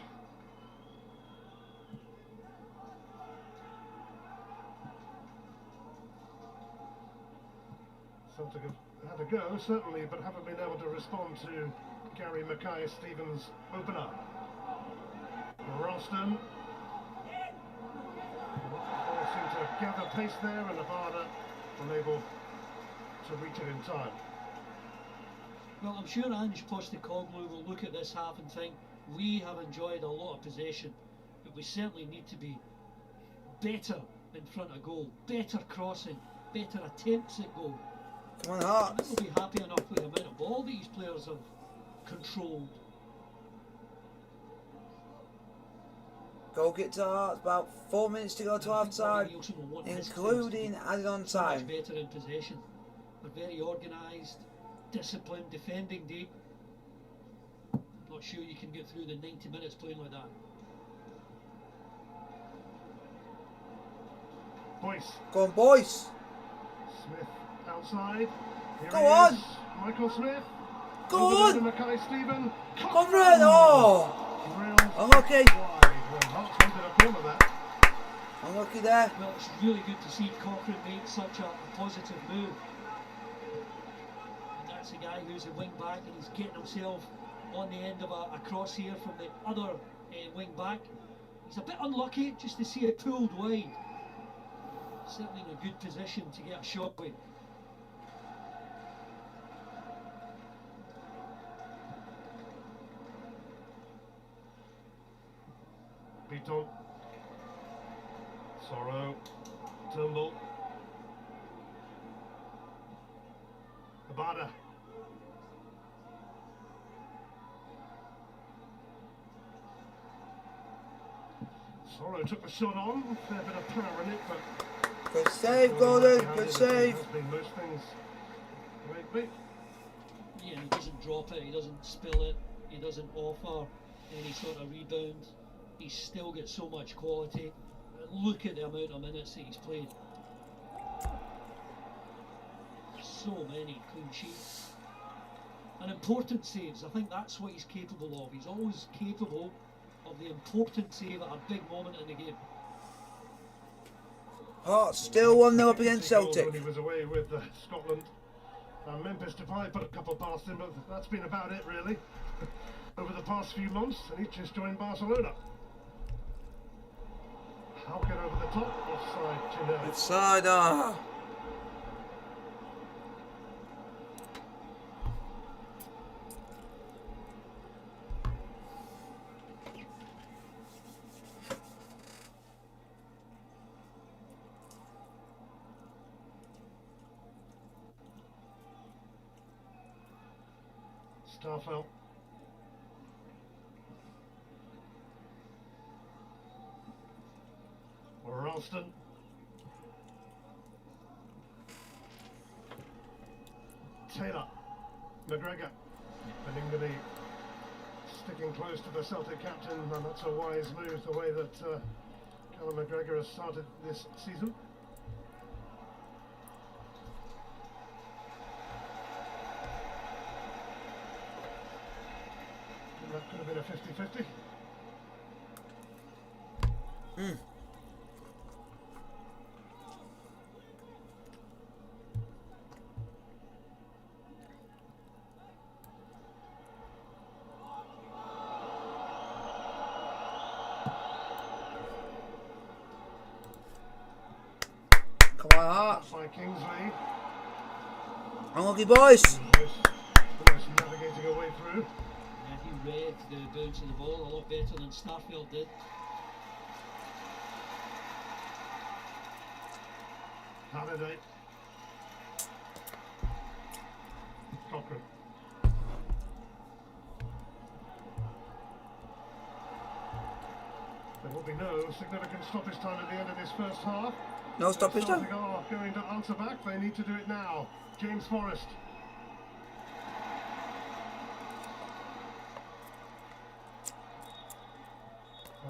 Celtic have had a go, certainly, but haven't been able to respond to Gary Mackay-Stevens' opener. Ralston. gather pace there, and Abada unable to reach it in time. Well, I'm sure Ange Postecoglou will look at this half and think, we have enjoyed a lot of possession, but we certainly need to be better in front of goal, better crossing, better attempts at goal. Come on, Hearts. We'll be happy enough with the amount of ball these players have controlled. Goal kick to Hearts. About 4 minutes to go to half time, including added on so much time. better in possession. They're very organised, disciplined, defending deep. I'm not sure you can get through the 90 minutes playing like that. Boyce. Go on, boys. Smith outside. Here Go he on. is. Michael Smith. Go Over on. to Mackay-Stephen. Conrad. Oh. Drilled Unlucky. wide. Well, Hearts wanted a corner there. Unlucky there. Well, it's really good to see Cochrane make such a positive move. And that's a guy who's a wing back and he's getting himself on the end of a cross here from the other wing back. He's a bit unlucky just to see it pulled wide. Certainly in a good position to get a shot with. Beaton. Sorrow. Turnbull. Abada. Sorrow took the shot on. Fair bit of power in it, but Good save, Gordon. Good save. has been most things lately. Yeah, and he doesn't drop it, he doesn't spill it, he doesn't offer any sort of rebound. He still gets so much quality. Look at the amount of minutes that he's played. So many clean sheets. And important saves, I think that's what he's capable of. He's always capable of the important save at a big moment in the game. Hearts still 1-0 up against Celtic. When he was away with Scotland. Memphis Depay put a couple past him, but that's been about it really over the past few months, and he's just joined Barcelona. Halkin over the top, offside Chinelli. Offside. Ah. Starfelt. Ralston. Taylor. McGregor. Beningani sticking close to the Celtic captain, and that's a wise move the way that Callum McGregor has started this season. That could have been a 50-50. Come on, Hearts. By Kingsley. Unlucky, boys. Almost navigating a way through. And he read the bounce of the ball a lot better than Starfelt did. Halliday. Cochrane. There will be no significant stoppage time at the end of this first half. No stoppage time. Celtic are going to answer back. They need to do it now. James Forrest.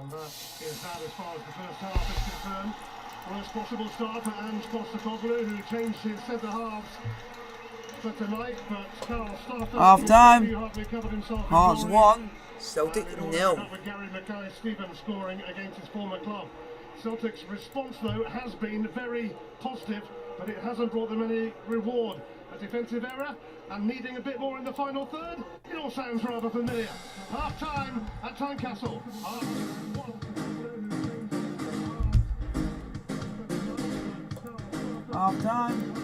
And that is that as far as the first half is concerned. Worst possible start for Ange Postecoglou, who changed his centre halves for tonight, but Carl Starfelt Half time. hardly covered himself. Hearts 1, Celtic And 0. with Gary Mackay-Stephen scoring against his former club. Celtic's response, though, has been very positive, but it hasn't brought them any reward. A defensive error and needing a bit more in the final third. It all sounds rather familiar. Half time at Tynecastle. Half time.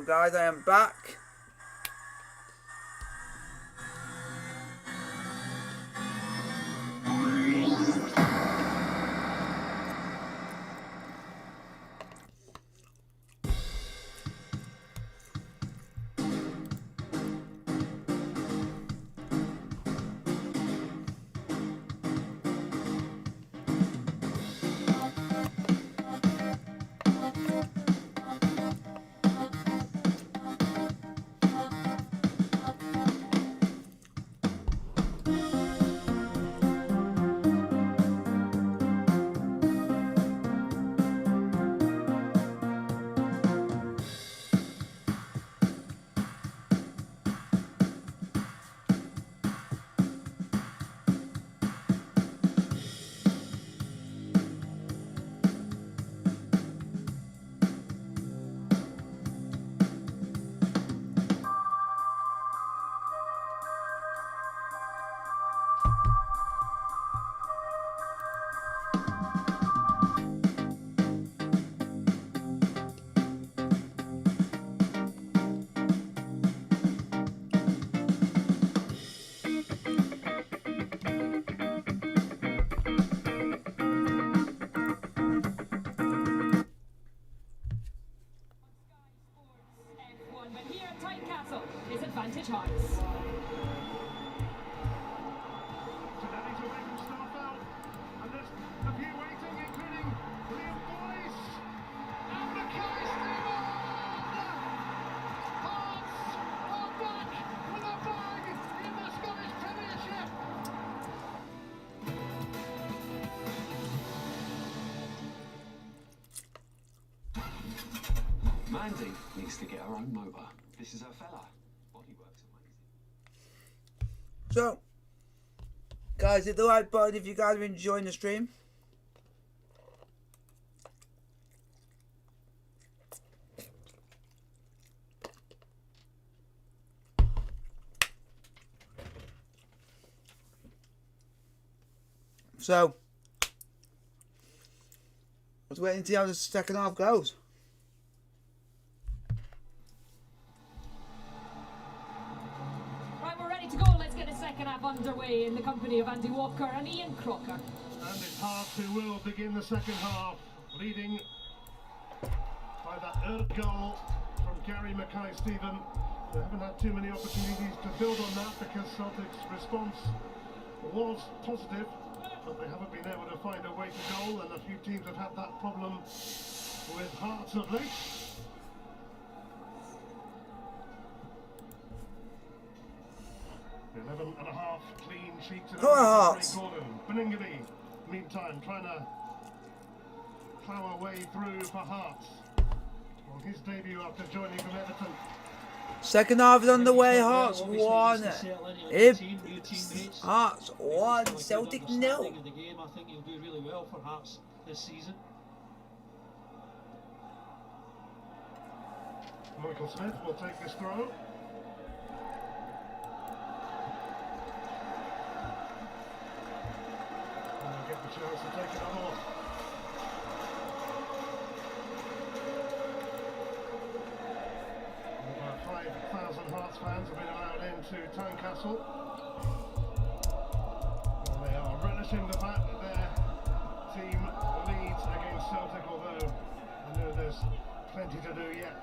guys, I am back. chance. Today's away from Starfelt, and there's a few waiting, including Liam Boyce and Mackay Steven! Hearts are back with a bang in the Scottish Premiership! Mandy needs to get her own motor. This is her fella. Bodywork's amazing. So, guys, hit the like button if you guys are enjoying the stream. So, let's wait and see how the second half goes. Right, we're ready to go. Let's get the second half underway in the company of Andy Walker and Ian Crocker. And it's Hearts who will begin the second half, leading by that early goal from Gary Mackay-Steven. They haven't had too many opportunities to build on that because Celtic's response was positive, but they haven't been able to find a way to goal, and a few teams have had that problem with Hearts of late. 11 and a half clean sheets in Hearts. Gordon. Beningame, meantime, trying to plough a way through for Hearts on his debut after joining from Everton. Second half is underway. Hearts 1. Hearts 1. Celtic 0. I think he'll do really well for Hearts this season. Michael Smith will take this throw. And get the chance to take it on off. Over 5,000 Hearts fans have been allowed into Tynecastle. And they are relishing the fact that their team leads against Celtic, although I know there's plenty to do yet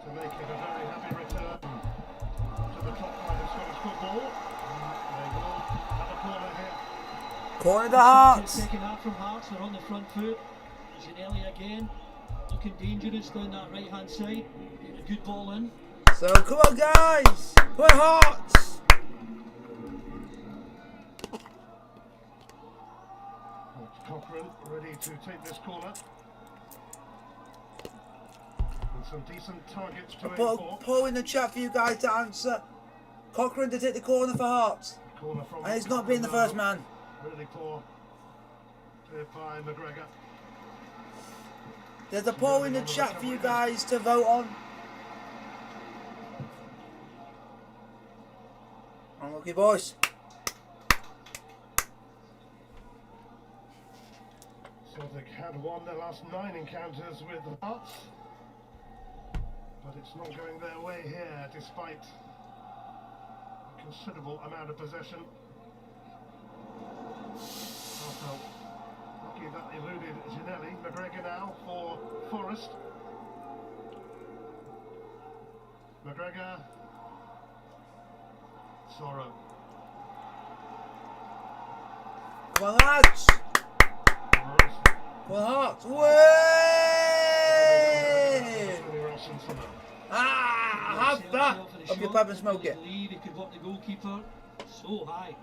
to make it a very happy return to the top flight of Scottish football. They will have a corner here. Corner the Hearts. Second half from Hearts, they're on the front foot. Ginelli again, looking dangerous down that right hand side. Getting a good ball in. So come on, guys. We're Hearts. Cochrane ready to take this corner. With some decent targets to aim Put a for. poll in the chat for you guys to answer. Cochrane to take the corner for Hearts. Corner from And it's not being the first man. Really poor. Cleared by McGregor. There's a poll in the chat for you guys to vote on. Unlucky boys. Celtic had won their last 9 encounters with the Hearts, but it's not going their way here despite a considerable amount of possession. Arsenal lucky that eluded Ginelli. McGregor now for Forrest. McGregor. Sorrow. Come on, lads. Forrest. Come on, Hearts. Way! Ah, have that. Up your pipe and smoke it. He could walk the goalkeeper so high.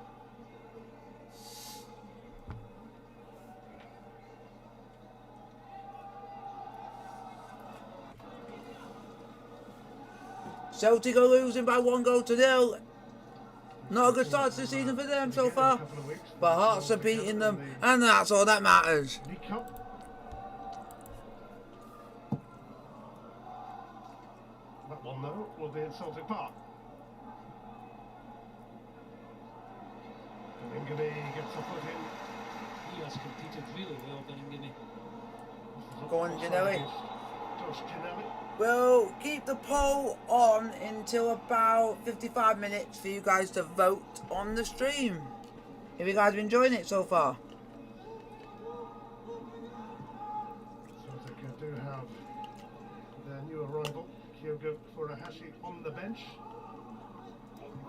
Celtic are losing by 1-0. Not a good start to the season for them so far. But Hearts are beating them, and that's all that matters. League Cup. That one though will be at Celtic Park. Beningame gets a foot in. He has competed really well, Beningame. Go on, Ginelli. Josh Ginelli. We'll keep the poll on until about 55 minutes for you guys to vote on the stream. If you guys have been enjoying it so far. Celtic do have their new arrival, Kyogo Furuhashi, on the bench.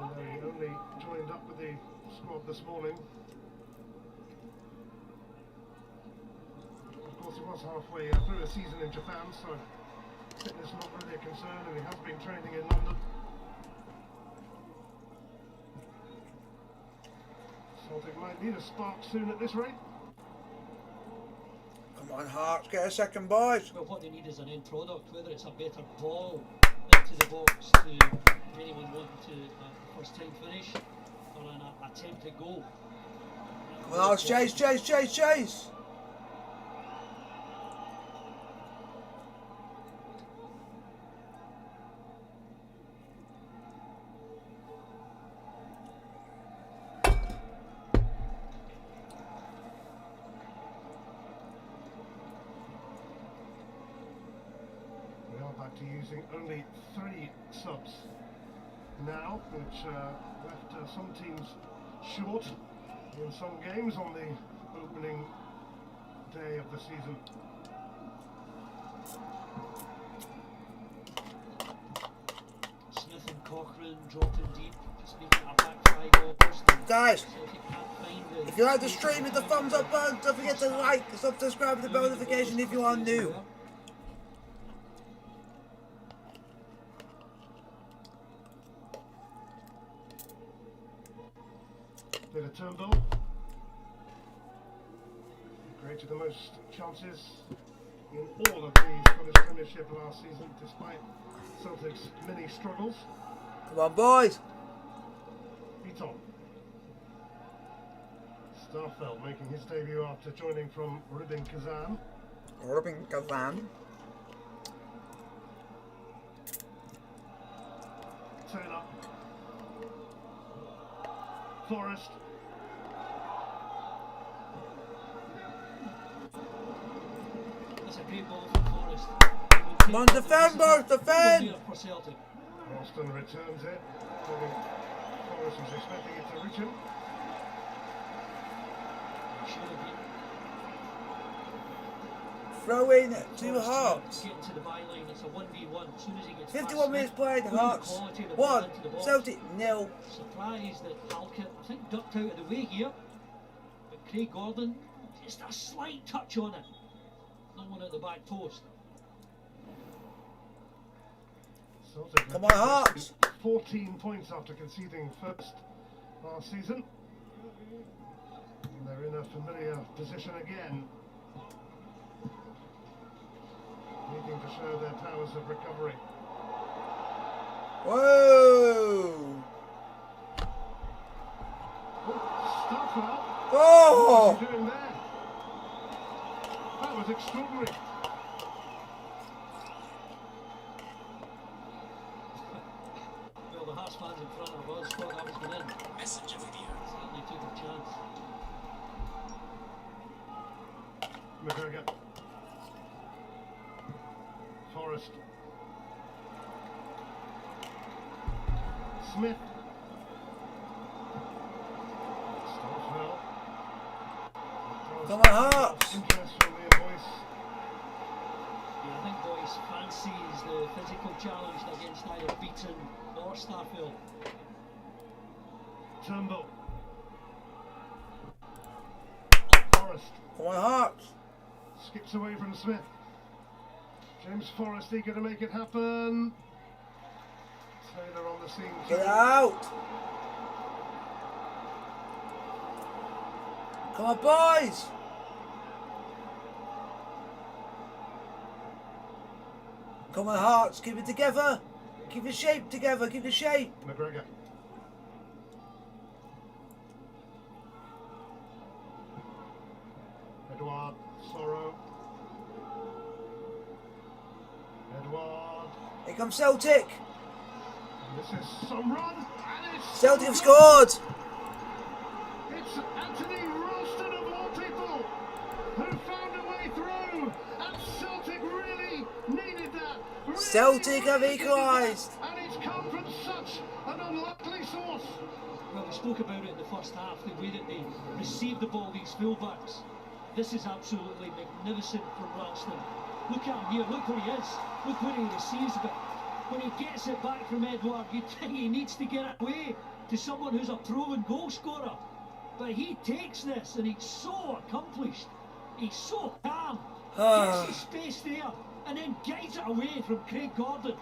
Although he only joined up with the squad this morning. Of course, he was halfway through a season in Japan, so fitness not really a concern, and he has been training in London. Celtic might need a spark soon at this rate. Come on, Hearts, get a second, boys. Well, what they need is an end product, whether it's a better ball into the box to anyone wanting to first time finish, or an attempted goal. Come on, chase, chase, chase, chase. Back to using only 3 subs now, which left some teams short in some games on the opening day of the season. Smith and Cochrane dropping deep, just making a back 5 goals. Guys, if you like the stream, hit the thumbs up button. Don't forget to like, subscribe, and the bell notification if you are new. Bit of Turnbull. Created the most chances in all of the Scottish Premiership last season, despite Celtic's many struggles. Come on, boys. Beaton. Starfelt making his debut after joining from Rubin Kazan. Rubin Kazan. Turner. Forrest. That's a great ball from Forrest. Come on, defend, boys, defend! For Celtic. Ralston returns it. Forrest was expecting it to reach him. Should have been. Throw in to Hearts. Getting to the byline, it's a 1v1. As soon as he gets 51 minutes played, past Hearts quality of the ball 1, into the box. Celtic 0. Surprised that Halkett, I think, ducked out of the way here. But Craig Gordon, just a slight touch on it. Not one at the back post. Celtic Come on, Hearts. 14 points after conceding first last season. And they're in a familiar position again. Needing to show their powers of recovery. Whoa! Stuffer! Oh! What are you doing there? That was extraordinary. Well, the Hearts fans in front of us thought that was going in. Messenger video. Certainly took a chance. McGregor. Forrest. Smith. Starfelt. Come on, Hearts. Interest from their voice. Yeah, I think Boyce fancies the physical challenge against either Beaton or Starfield. Turnbull. Forrest. Come on, Hearts. Skips away from Smith. James Forrest eager to make it happen. Taylor on the scene. Get out. Come on, boys. Come on, Hearts. Keep it together. Keep the shape together. Keep the shape. McGregor. Edouard. Sorrow. Edouard. Here comes Celtic. And this is some run. And it's Celtic have scored. It's Anthony Ralston of all people who found a way through. And Celtic really needed that. Really Celtic have needed equalised. that. And it's come from such an unlikely source. Well, we spoke about it in the first half, the way that they received the ball, these fullbacks. This is absolutely magnificent from Ralston. Look at him here, look where he is. Look where he receives it. When he gets it back from Edouard, you think he needs to get away. to someone who's a proven goal scorer. But he takes this and he's so accomplished. He's so calm. Gets his space there and then gets it away from Craig Gordon.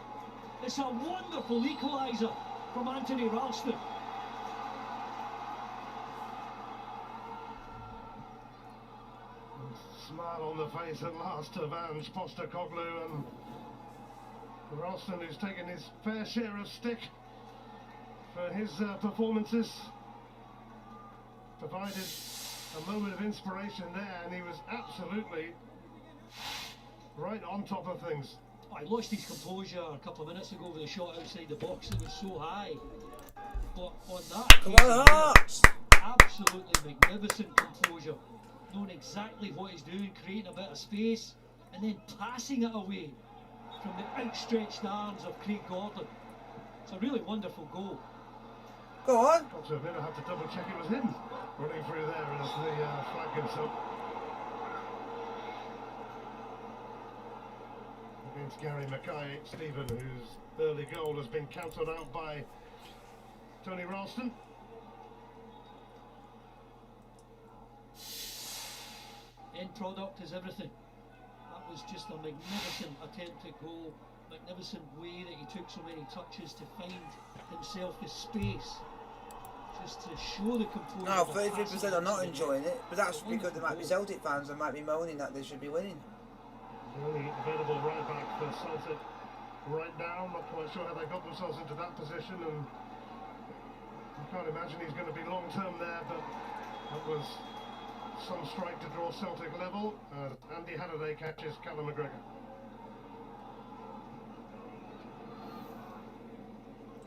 It's a wonderful equaliser from Anthony Ralston. Smile on the face at last of Ange Postecoglou, and Ralston, who's taken his fair share of stick for his performances, provided a moment of inspiration there, and he was absolutely right on top of things. I lost his composure a couple of minutes ago with a shot outside the box. It was so high. But on that, Come on, Hearts! absolutely magnificent composure. Knowing exactly what he's doing, creating a bit of space, and then passing it away from the outstretched arms of Craig Gordon. It's a really wonderful goal. Go on. Got to admit, I have to double check it was him running through there as the flag goes up. Against Gary Mackay, Stephen, whose early goal has been cancelled out by Tony Ralston. End product is everything. That was just a magnificent attempt at goal. Magnificent way that he took so many touches to find himself the space. Just to show the composure. No, 33% are not enjoying it, but that's because there might be Celtic fans that might be moaning that they should be winning. The only available right back for Celtic right now. Not quite sure how they got themselves into that position, and I can't imagine he's going to be long term there, but that was some strike to draw Celtic level. Andy Halliday catches Callum McGregor.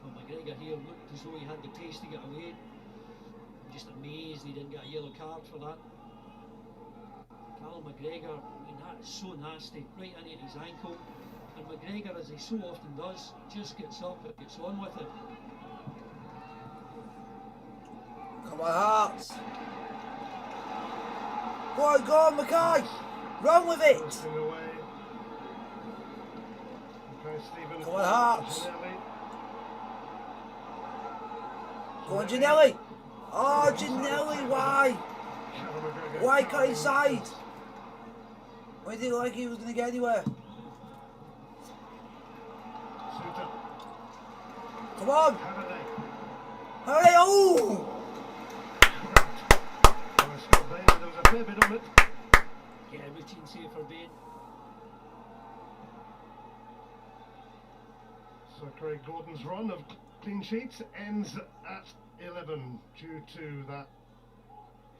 Well, McGregor here looked as though he had the pace to get away. I'm just amazed he didn't get a yellow card for that. Callum McGregor, I mean, that is so nasty, right into his ankle. And McGregor, as he so often does, just gets up and gets on with it. Come on, Hearts! Go on, Mackay! Run with it! Away. Okay, Stephen. Come on, Hearts! Ginelli. Go on, Ginelli! Oh, Ginelli, why? Callum McGregor. Why cut inside? Why did he look like he was going to get anywhere? Suter. Come on! Halliday. Hurry! Oh! Scott Bain, there was a fair bit on it. Yeah, routine save for Bain. So Craig Gordon's run of clean sheets ends at 11 due to that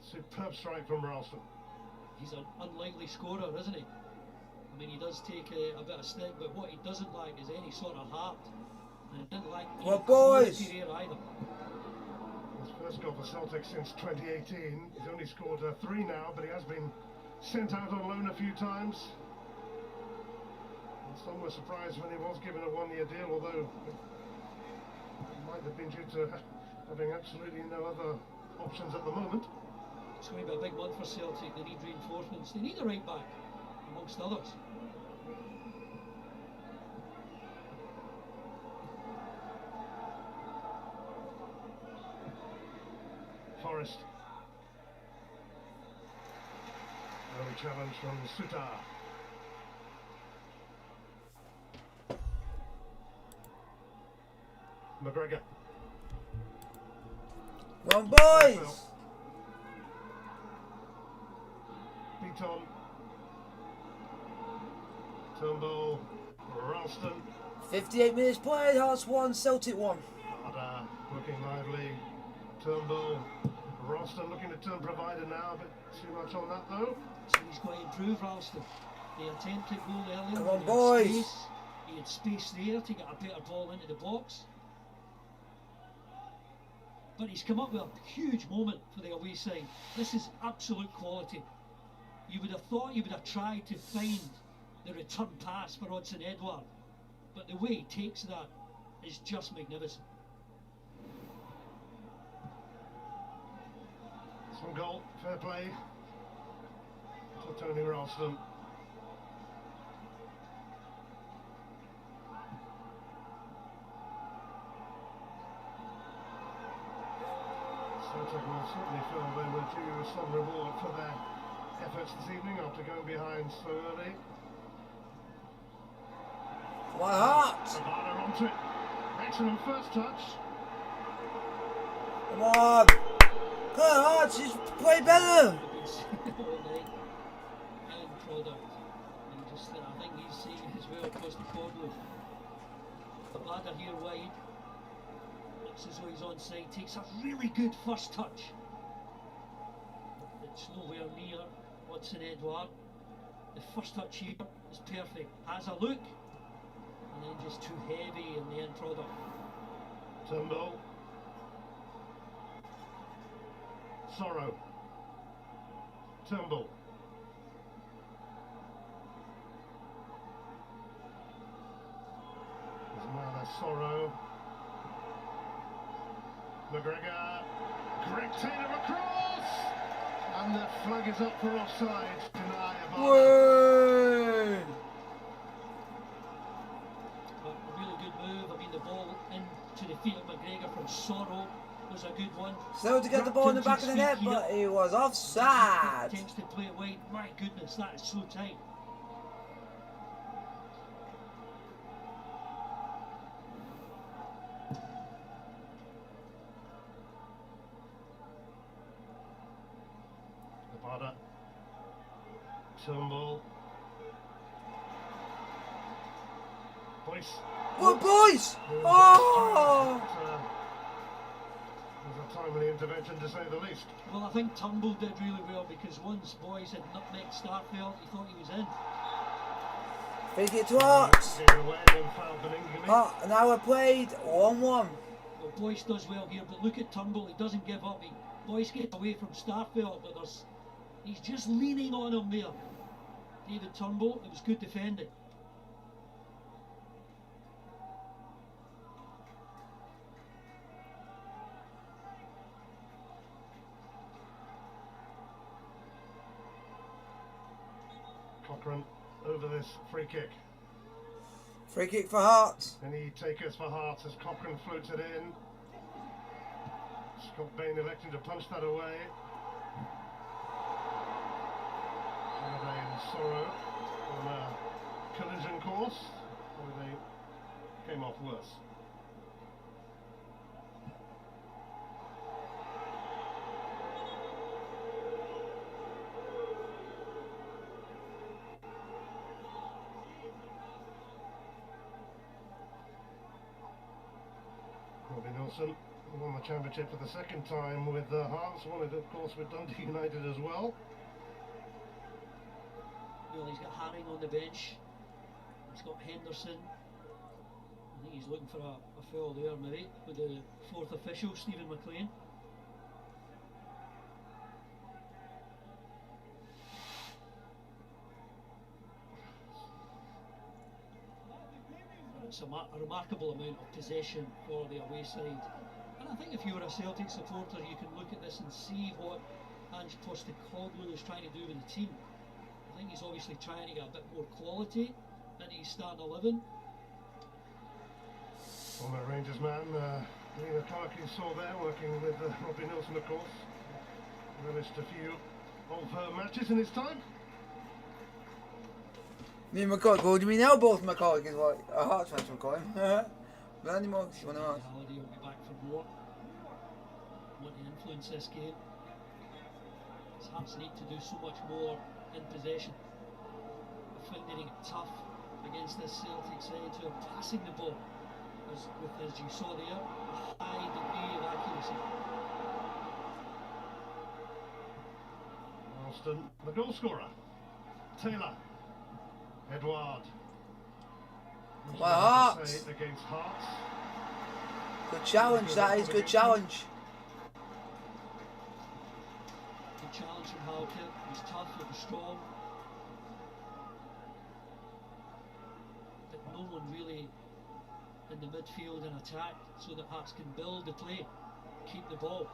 superb strike from Ralston. He's an unlikely scorer, isn't he? I mean, he does take a bit of stick, but what he doesn't lack is any sort of heart. And he didn't lack Well, boys! there either. His first goal for Celtic since 2018. He's only scored 3 now, but he has been sent out on loan a few times. And some were surprised when he was given a 1-year deal, although it might have been due to having absolutely no other options at the moment. It's going to be a big month for Celtic. They need reinforcements. They need a right back, amongst others. Forrest. Early challenge from Suter. McGregor. Come on, boys! Beaton. Turnbull. Ralston. 58 minutes played, Hearts 1, Celtic 1. Harder, looking lively. Turnbull. Ralston looking to turn provider now, a bit too much on that though. So he's got to improve Ralston. The attempted goal earlier. Come on, he had boys. space. He had space there to get a better ball into the box. But he's come up with a huge moment for the away side. This is absolute quality. You would have thought he would have tried to find the return pass for Odsonne Edouard. But the way he takes that is just magnificent. Some goal, fair play to Tony Ralston. Celtic will certainly feel they were due some reward for their efforts this evening after going behind so early. My heart. Sabata onto it. Excellent first touch. Come on. Good Hearts, you play better. End product. And just, I think he's seeing it as well across the forward. The ladder here wide. Looks as though he's onside. Takes a really good first touch. It's nowhere near Watson Edouard. The first touch here is perfect. Has a look. And then just too heavy in the end product. Turnbull. Sorrow. Turnbull. There's another Sorrow. McGregor. Greg Taylor across! And the flag is up for offside. Deny a Word. But a really good move. I mean, the ball into the feet of McGregor from Sorrow was a good one. So to get the ball in the back of the net, but he was offside. Attempts to play it wide. My goodness, that is so tight. Zabada. Turnbull. Boyce. Good boys! Oh! Was a timely intervention to say the least. Well, I think Turnbull did really well because once Boyce had nutmegged Starfield, he thought he was in. Free kick to Hearts. Gave it away and then fouled Beningame. And now we're played 1-1. Well, Boyce does well here, but look at Turnbull. He doesn't give up. Boyce gets away from Starfield, but he's just leaning on him there. David Turnbull, it was good defending. Cochrane over this free kick. Free kick for Hearts. Any takers for Hearts as Cochrane floats it in. Scott Bain electing to punch that away. Faraday and Sorrow on a collision course, where they came off worse. Robbie Nelson won the championship for the second time with Hearts, won it of course with Dundee United as well. Well, he's got Haring on the bench. He's got Henderson. I think he's looking for a foul there, maybe, with the fourth official, Stephen McLean. It's a remarkable amount of possession for the away side. And I think if you were a Celtic supporter, you can look at this and see what Ange Postecoglou is trying to do with the team. I think he's obviously trying to get a bit more quality into his starting 11. Former Rangers man, Lee McCarthy saw there, working with Robbie Nelson of course. Relished a few of her matches in his time. Me and McCulloch, what do you mean now both McCulloch is what a Hearts fans will call him? But any more, you want to ask? Halliday will be back for more. Want to influence this game. His Hearts need to do so much more in possession. They're finding it tough against this Celtic side who are passing the ball. As you saw there, a high degree of accuracy. Ralston, the goal scorer. Taylor. Edouard. My Hearts. Against Hearts. Good challenge, that is, good challenge. Good challenge from Halkett. It was tough, it was strong. But no one really in the midfield and attack so that Hearts can build the play, keep the ball.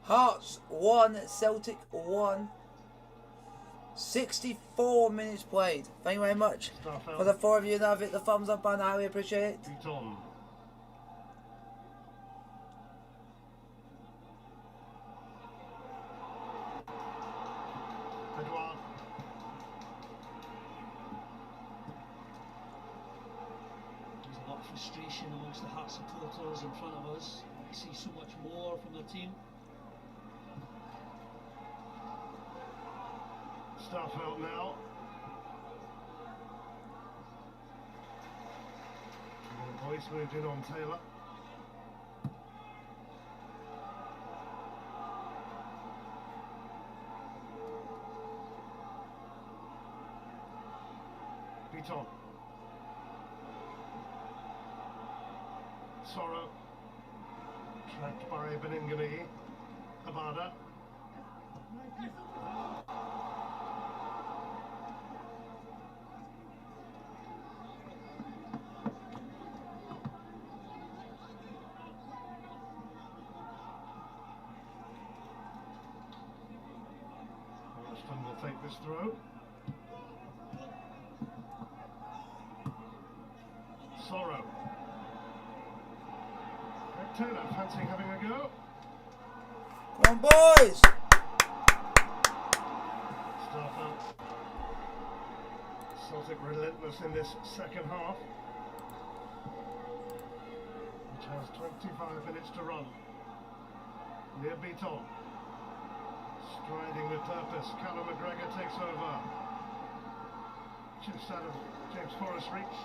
Hearts 1, Celtic 1. 64 minutes played. Thank you very much for the 4 of you that have hit the thumbs up button. I really appreciate it. Beat on. Edouard. There's a lot of frustration amongst the Hearts supporters in front of us. We see so much more from their team. Starfelt now. Boyce moved in on Taylor. Beaton. Sorrow. Tracked by Beningani. Abada. Austin will take this throw. Sorrow. Taylor fancying having a go. Come on, boys! Starfelt. Celtic relentless in this second half, which has 25 minutes to run. Near Beaton. Striding with purpose. Callum McGregor takes over. Just out of James Forrest's reach.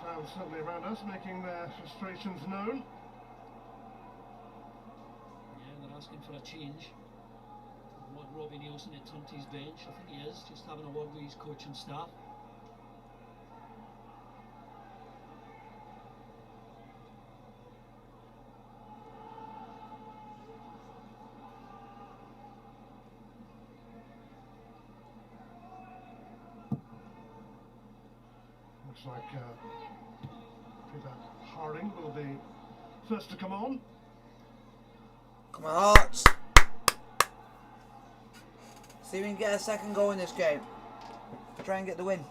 Fans certainly around us making their frustrations known. Yeah, they're asking for a change. They want Robbie Nielsen to turn to his bench. I think he is, just having a word with his coach and staff. Looks like Peter Harding will be first to come on. Come on, Hearts! See if we can get a second goal in this game. Try and get the win.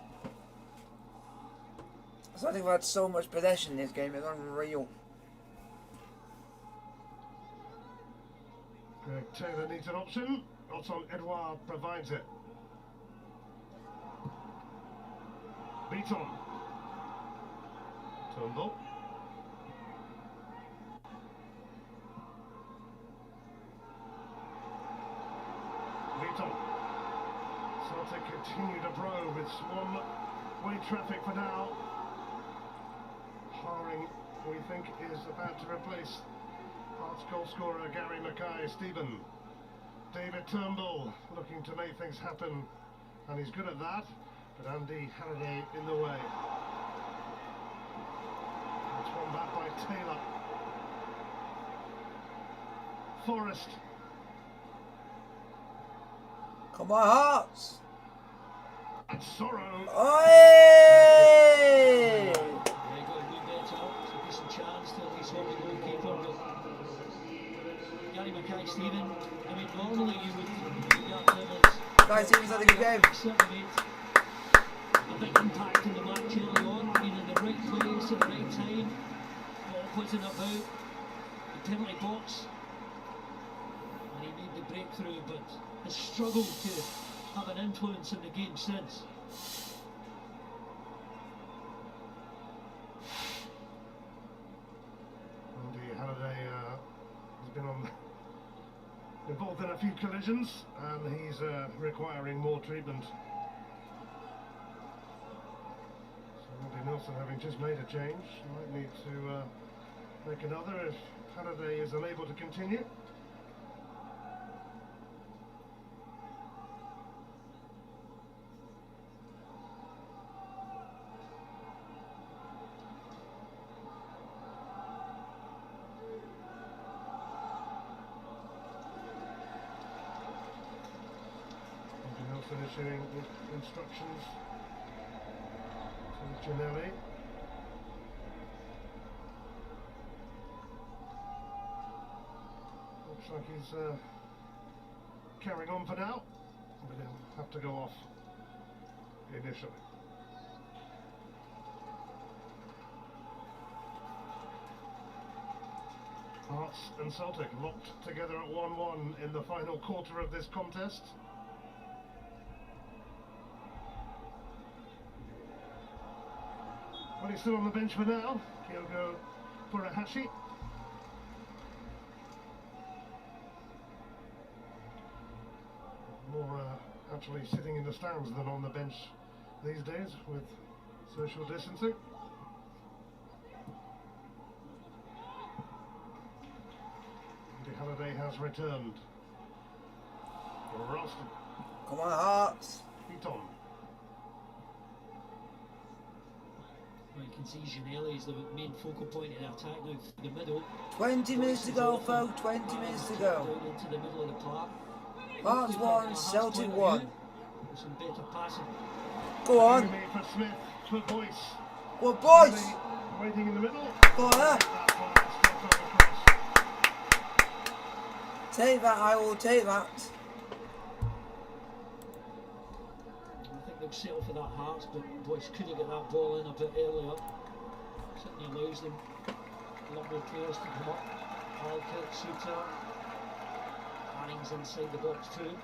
So I think we've had so much possession in this game, it's unreal. Greg Taylor needs an option. Otton Edouard provides it. Beaton. Turnbull. Beaton. Celtic continue to blow with one-way traffic for now. Haring, we think, is about to replace Hearts goal scorer Gary Mackay-Stephen. David Turnbull looking to make things happen, and he's good at that, but Andy Halliday in the way. It's won back by Taylor. Forrest. Come on, Hearts! And Sorrow. Oi! They got a good bit up. It's a decent chance to at least hold the goalkeeper. But Gary Mackay-Stephen, I mean, normally you would regard him as... Guys, Stevens had a good game. Certainly made a big impact in the match early on, being in the right place at the right time. Ball putting it about the penalty box. And he made the breakthrough, but has struggled to have an influence in the game since. Andy Halliday has been involved in a few collisions, and he's requiring more treatment. So Andy Nielsen, having just made a change, might need to make another if Halliday is unable to continue. Issuing instructions to Janelli. like he's carrying on for now, but he'll have to go off initially. Hearts and Celtic locked together at 1-1 in the final quarter of this contest. Well, he's still on the bench for now. Kyogo Furuhashi. More actually sitting in the stands than on the bench these days with social distancing. Andy Halliday has returned. Ralston. Come on, Hearts. Beaton. Well, you can see Gianelli is the main focal point in attack now. The middle. 20 minutes to go, folks. 20 minutes to go. Down into the middle of the park. Hearts 1, Celtic 1. Some better passing. Go on. Made for Smith, for Boyce. Well, boys. Waiting in the middle. Go on, there. Take that, I will take that. I think they'll settle for that Hearts, but Boyce couldn't get that ball in a bit earlier. Certainly allows them a lot more players to come up. Halkett, Suter. Hanning's inside the box too.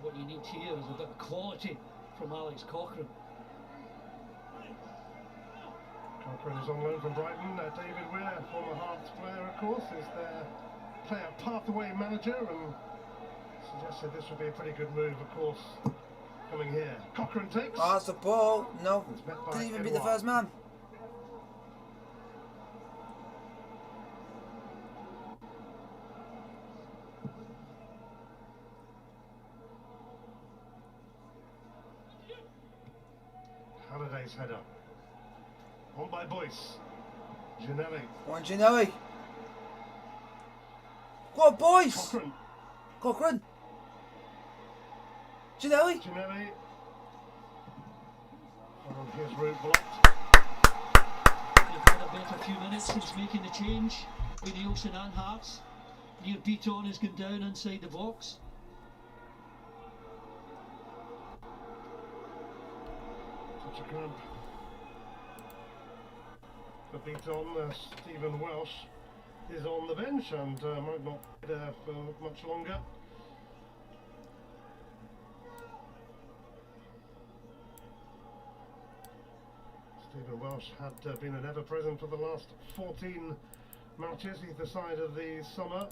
What you need here is a bit of quality from Alex Cochrane. Cochrane is on loan from Brighton. David Weir, former Hearts player, of course, is their player pathway manager and suggested this would be a pretty good move, of course, coming here. Cochrane takes. Oh, that's the ball. No, It's met by couldn't even be the Edouard. first man. Halliday's header. On by Boyce. Gianelli. Go on, Gianelli. Go on, boys. Cochrane. Cochrane. Gianelli. Gianelli. On his route blocked. They've had a better few minutes since making the change with Nielsen and Hearts. Neil Beaton has gone down inside the box. Such a cramp. For Beaton, Stephen Welsh is on the bench and might not be there for much longer. Stephen Welsh had been an ever-present for the last 14 matches either side of the summer.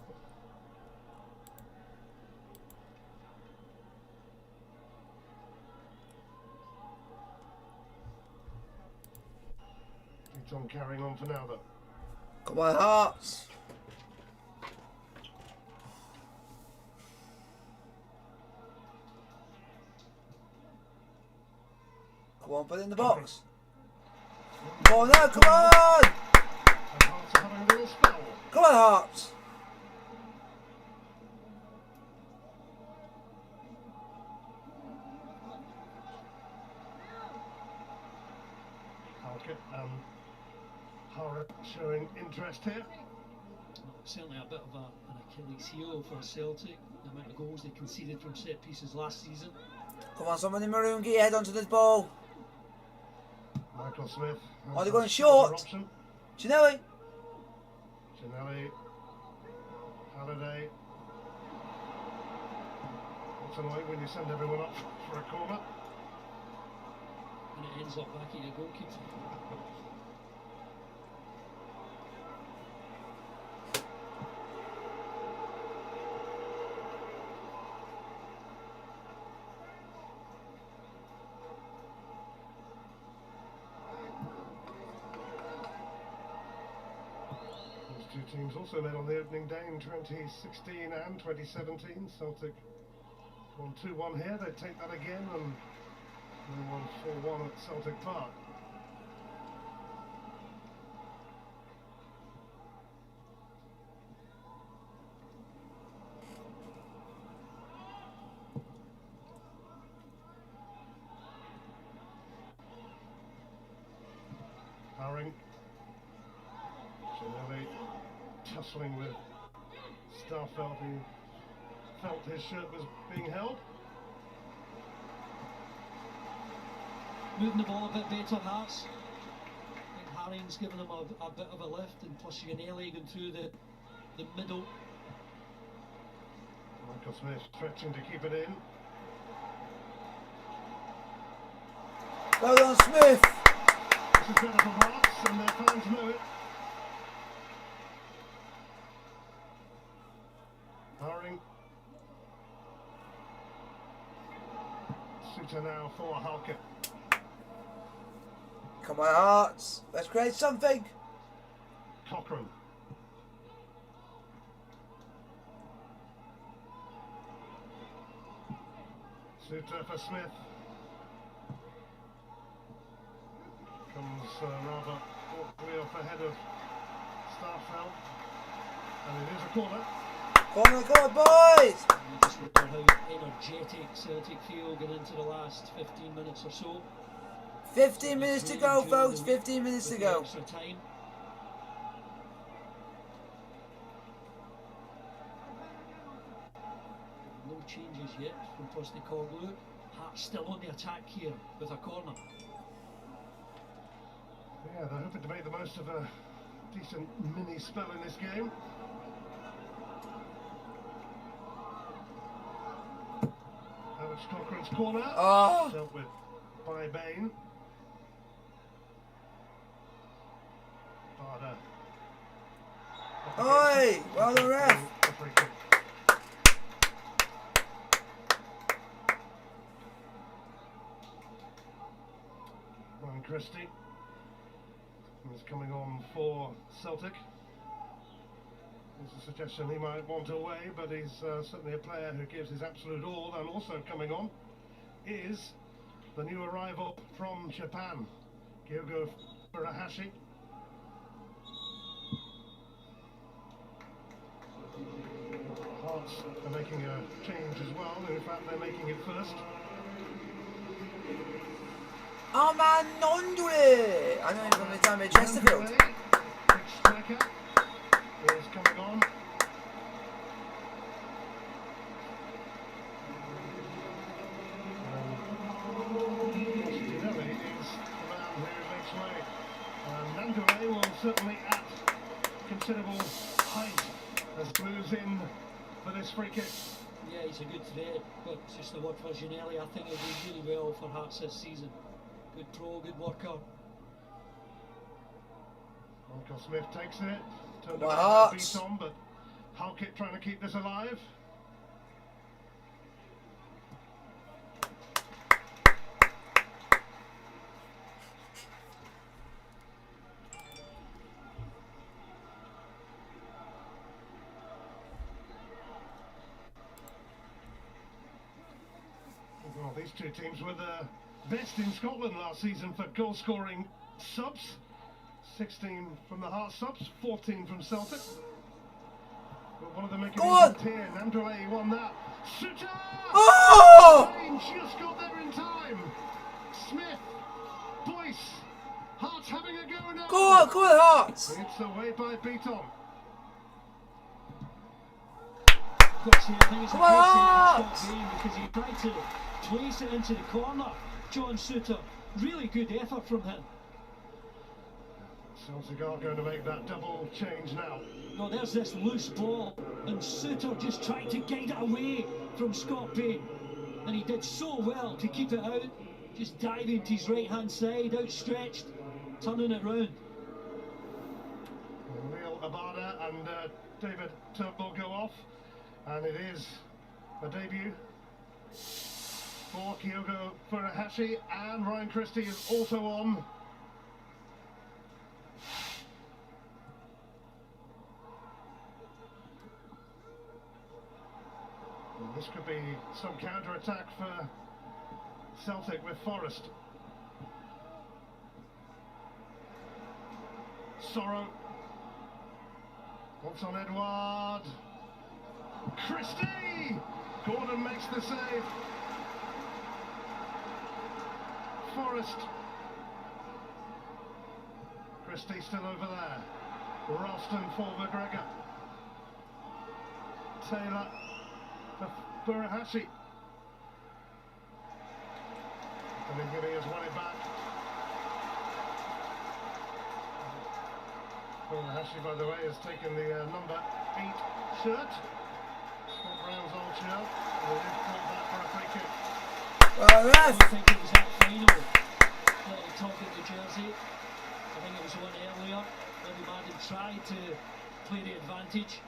Beaton carrying on for now though. Come on, Hearts. Come on, put it in the box. Come on now, come on! And Hearts are having a little spell. Come on, Hearts. Halkett and Hara showing interest here. Certainly a bit of an Achilles heel for Celtic. The amount of goals they conceded from set pieces last season. Come on, someone in maroon, get your head onto this ball. Michael Smith. Oh, they're going short. Option. Gianelli. Gianelli. Halliday. It's annoying when you send everyone up for a corner. And it ends up back at your goalkeeper. These two teams also met on the opening day in 2016 and 2017. Celtic won 2-1 here. They take that again and they won 4-1 at Celtic Park. Haring. Gianelli tussling with Starfelt, who felt his shirt was being held. Moving the ball a bit better, Hearts. I think Haring's given him a bit of a lift, and plus Yaneli going through the middle. Michael Smith stretching to keep it in. Well done, Smith. This is better for Hearts, and their fans know it. Haring. Suter now for Halke. Come on, Hearts. Let's create something. Cochrane. Suter for Smith. Comes rather awkwardly off ahead of Starfelt. And it is a corner. Corner, boys! You just wonder how energetic Celtic feel going into the last 15 minutes or so. 15 minutes to go, folks. 15 minutes to go. Extra time. No changes yet from Postecoglou. Hearts still on the attack here with a corner. Yeah, they're hoping to make the most of a decent mini spell in this game. Alex Cochrane's corner. Oh. Dealt with by Bain. Barder. Oi! Well done, ref. Ryan Christie is coming on for Celtic. There's a suggestion he might want away, but he's certainly a player who gives his absolute all. And also coming on is the new arrival from Japan, Kyogo Furuhashi. Hearts are making a change as well. In fact, they're making it first. Oh man, Nondre! I know him from the time at Chesterfield. Big striker is coming on. Dinelli is the man who makes way. Nandure will certainly add considerable height as Blues in for this free kick. Yeah, he's a good threat, but it's just a word for Ginelli. I think he'll do really well for Hearts this season. Good pro, good worker. Michael Smith takes it. Turned My around Hearts. beat on, but Halkett trying to keep this alive. Well, these two teams were the best in Scotland last season for goal-scoring subs. 16 from the Hearts subs, 14 from Celtic. But one of them making it here. Nandrele won that. Suter! Oh! Bain just got there in time. Smith, Boyce, Hearts having a go now. Go on, Hearts! It's away by Beaton. Got to say, I think it's a Come on, good save because he tried to place it into the corner. John Suter, really good effort from him. Celtic are going to make that double change now. No, there's this loose ball, and Suter just tried to guide it away from Scott Bain, and he did so well to keep it out, just diving to his right hand side, outstretched, turning it round. Real Abada and David Turnbull go off, and it is a debut for Kyogo Furuhashi, and Ryan Christie is also on. And this could be some counter-attack for Celtic with Forrest. Sorrow. What's on Edouard? Christie! Gordon makes the save. Forrest. Christie still over there. Ralston for McGregor. Taylor for Furuhashi. And Ingami has won it back. Furuhashi, by the way, has taken the number 8 shirt. Scott Brown's old shirt. And they've called that for a free kick. I think it was that final at the top of the jersey. I think it was one earlier where the man had tried to play the advantage.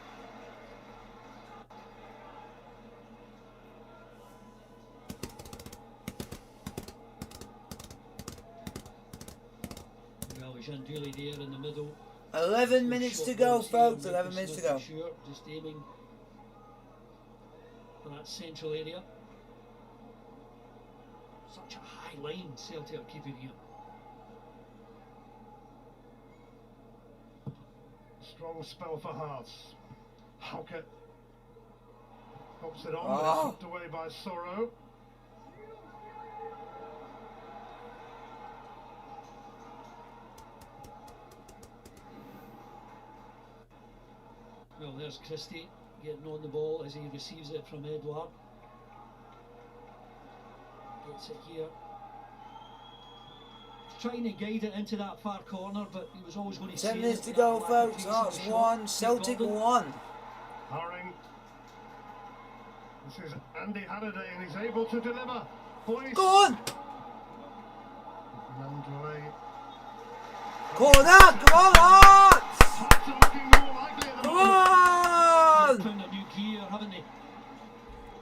Well, Janduli there in the middle. 11 minutes to go, folks. 11 minutes to go. Just aiming for that central area. Such a high line Celtic are keeping here. Strong spell for Hearts. Hauke pops it on, but it's knocked away by Sorrow. Well, there's Christie getting on the ball as he receives it from Edouard. Gets it here. Trying to guide it into that far corner, but he was always going to 10 minutes to go, folks. Hearts 1, Celtic 1. Haring. This is Andy Halliday, and he's able to deliver. Boyce. Go on! Mandalay. Corner! Come on, Hearts! Hearts are looking more likely at the Come moment. on! Found a new gear, haven't they?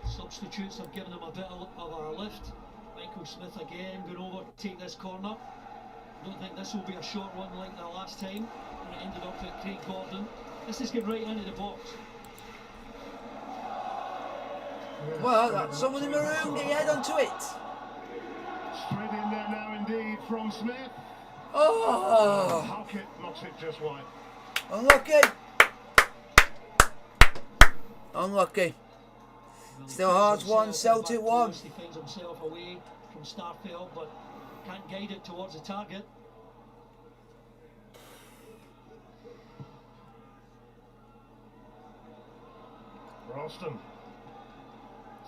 Substitutes have given them a bit of a lift. Michael Smith again going over to take this corner. Don't think this will be a short one like the last time when it ended up at Craig Gordon. This is getting right into the box. Well, that's someone in maroon. Get your head onto it. Straight in there now, indeed, from Smith. Oh! Hauke knocks it just wide. Unlucky. Unlucky. Still Hearts 1, Celtic 1. He finds himself away from Starfelt, but can't guide it towards the target. Ralston,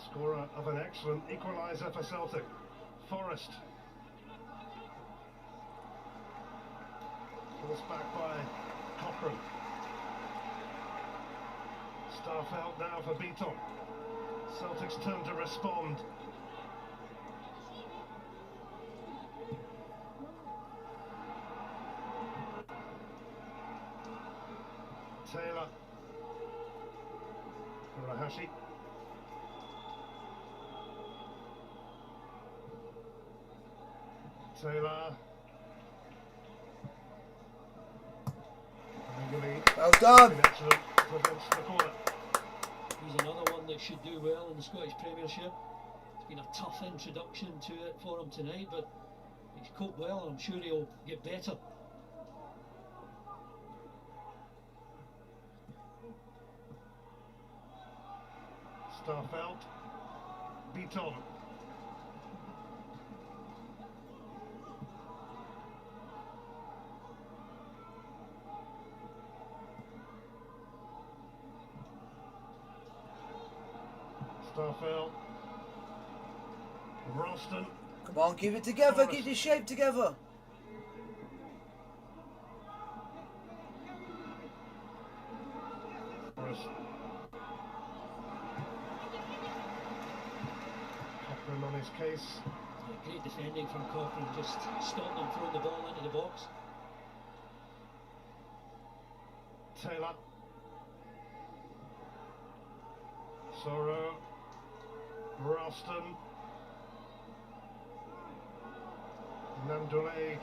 scorer of an excellent equaliser for Celtic. Forrest. Forced back by Cochrane. Starfelt now for Beaton. Celtic's turn to respond. Taylor. Furuhashi. Taylor. Well done. Excellent. Prevents the corner. He's another one that should do well in the Scottish Premiership. It's been a tough introduction to it for him tonight, but he's coped well and I'm sure he'll get better. Starfelt. Beaton. Starfelt. Ralston. Come on, keep it together. Keep your shape together. Forrest. Cochrane on his case. Great defending from Cochrane, just stopped them throwing the ball into the box. Taylor. Sorrow. Ralston. Nandule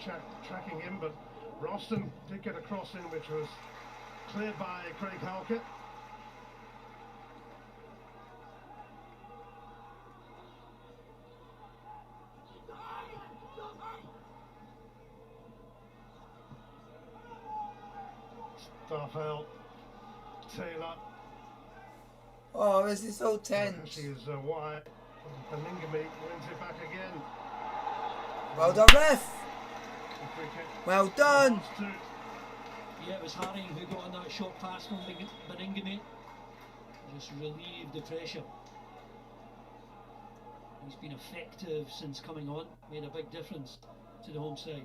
tracking him, but Ralston did get a cross in, which was cleared by Craig Hauke. Starfelt. Taylor. Oh, this is so tense. She is wide. And Ingami wins it back again. Well done, ref. Well done. Yeah, it was Haring who got on that short pass from Beningame. just relieve the pressure. He's been effective since coming on, made a big difference to the home side.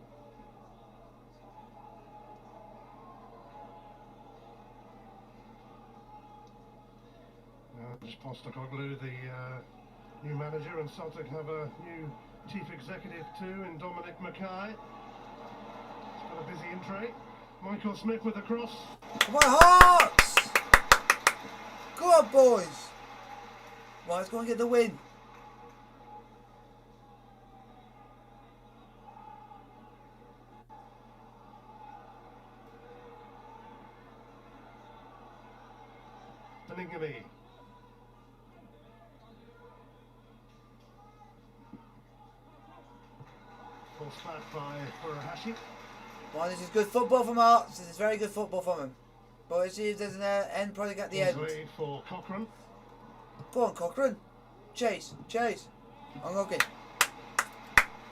Postecoglou, the new manager, and Celtic have a new chief executive too in Dominic Mackay. It's got a busy in-tray. Michael Smith with a cross. Come on, Hearts! Go on, boys! Right, let's go and get the win. Beningame. False back by Furuhashi. Well, this is good football from Hearts. This is very good football from him. But let's see if there's an end product at the end. Lead for Cochrane. Go on, Cochrane. Chase, chase. Okay.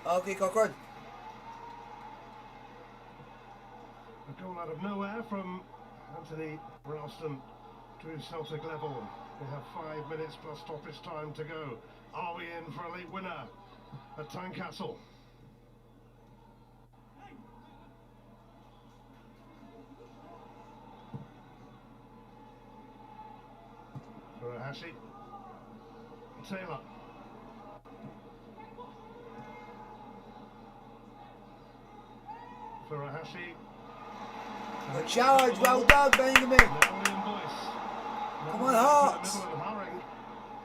Okay, Cochrane. A goal out of nowhere from Anthony Ralston to Celtic level. We have 5 minutes plus stoppage time to go. Are we in for a late winner at Tynecastle? Furuhashi. Taylor. Furuhashi. Good challenge, well done, Benjamin. Come on, Hearts. Haring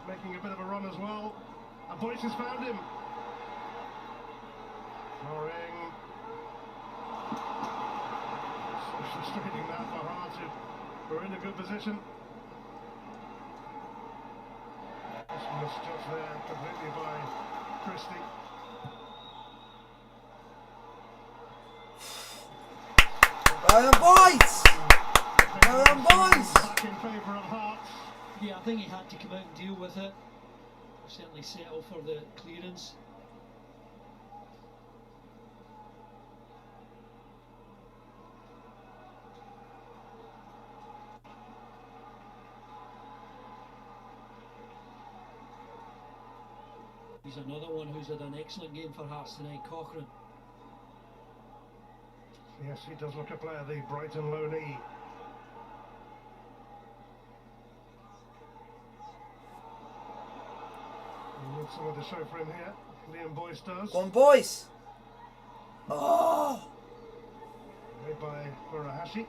making a bit of a run as well. And Boyce has found him. Haring. So frustrating that for Hearts, who are in a good position. This was just there completely by Christie. Well done, boys! Well done, boys! Back in favour of Hearts. Yeah, I think he had to come out and deal with it. Certainly settle for the clearance. He's another one who's had an excellent game for Hearts tonight, Cochrane. Yes, he does look a player, the Brighton loanee. We need someone to show for him here. Liam Boyce does. Go on, boys! Oh! Made by Furuhashi.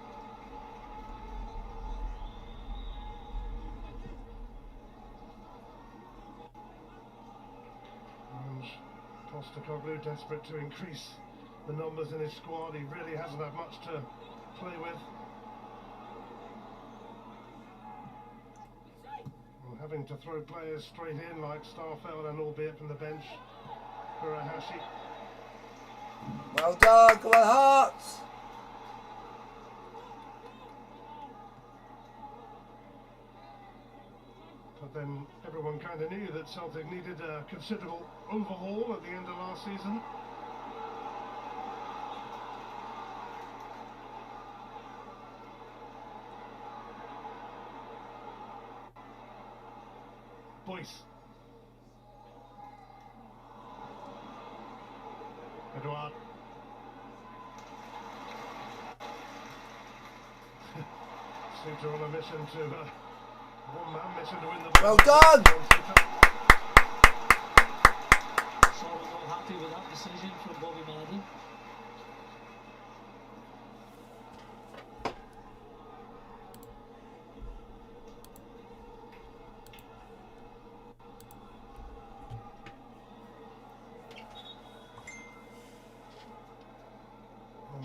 And Postecoglou desperate to increase the numbers in his squad. He really hasn't had much to play with. And having to throw players straight in like Starfeld, and albeit from the bench, Furuhashi. Well done, come on, Hearts! But then everyone kind of knew that Celtic needed a considerable overhaul at the end of last season. Boyce. Edouard. Suter on a mission to one-man mission to win the ball. Well done! So we're not happy with that decision from Bobby Madden.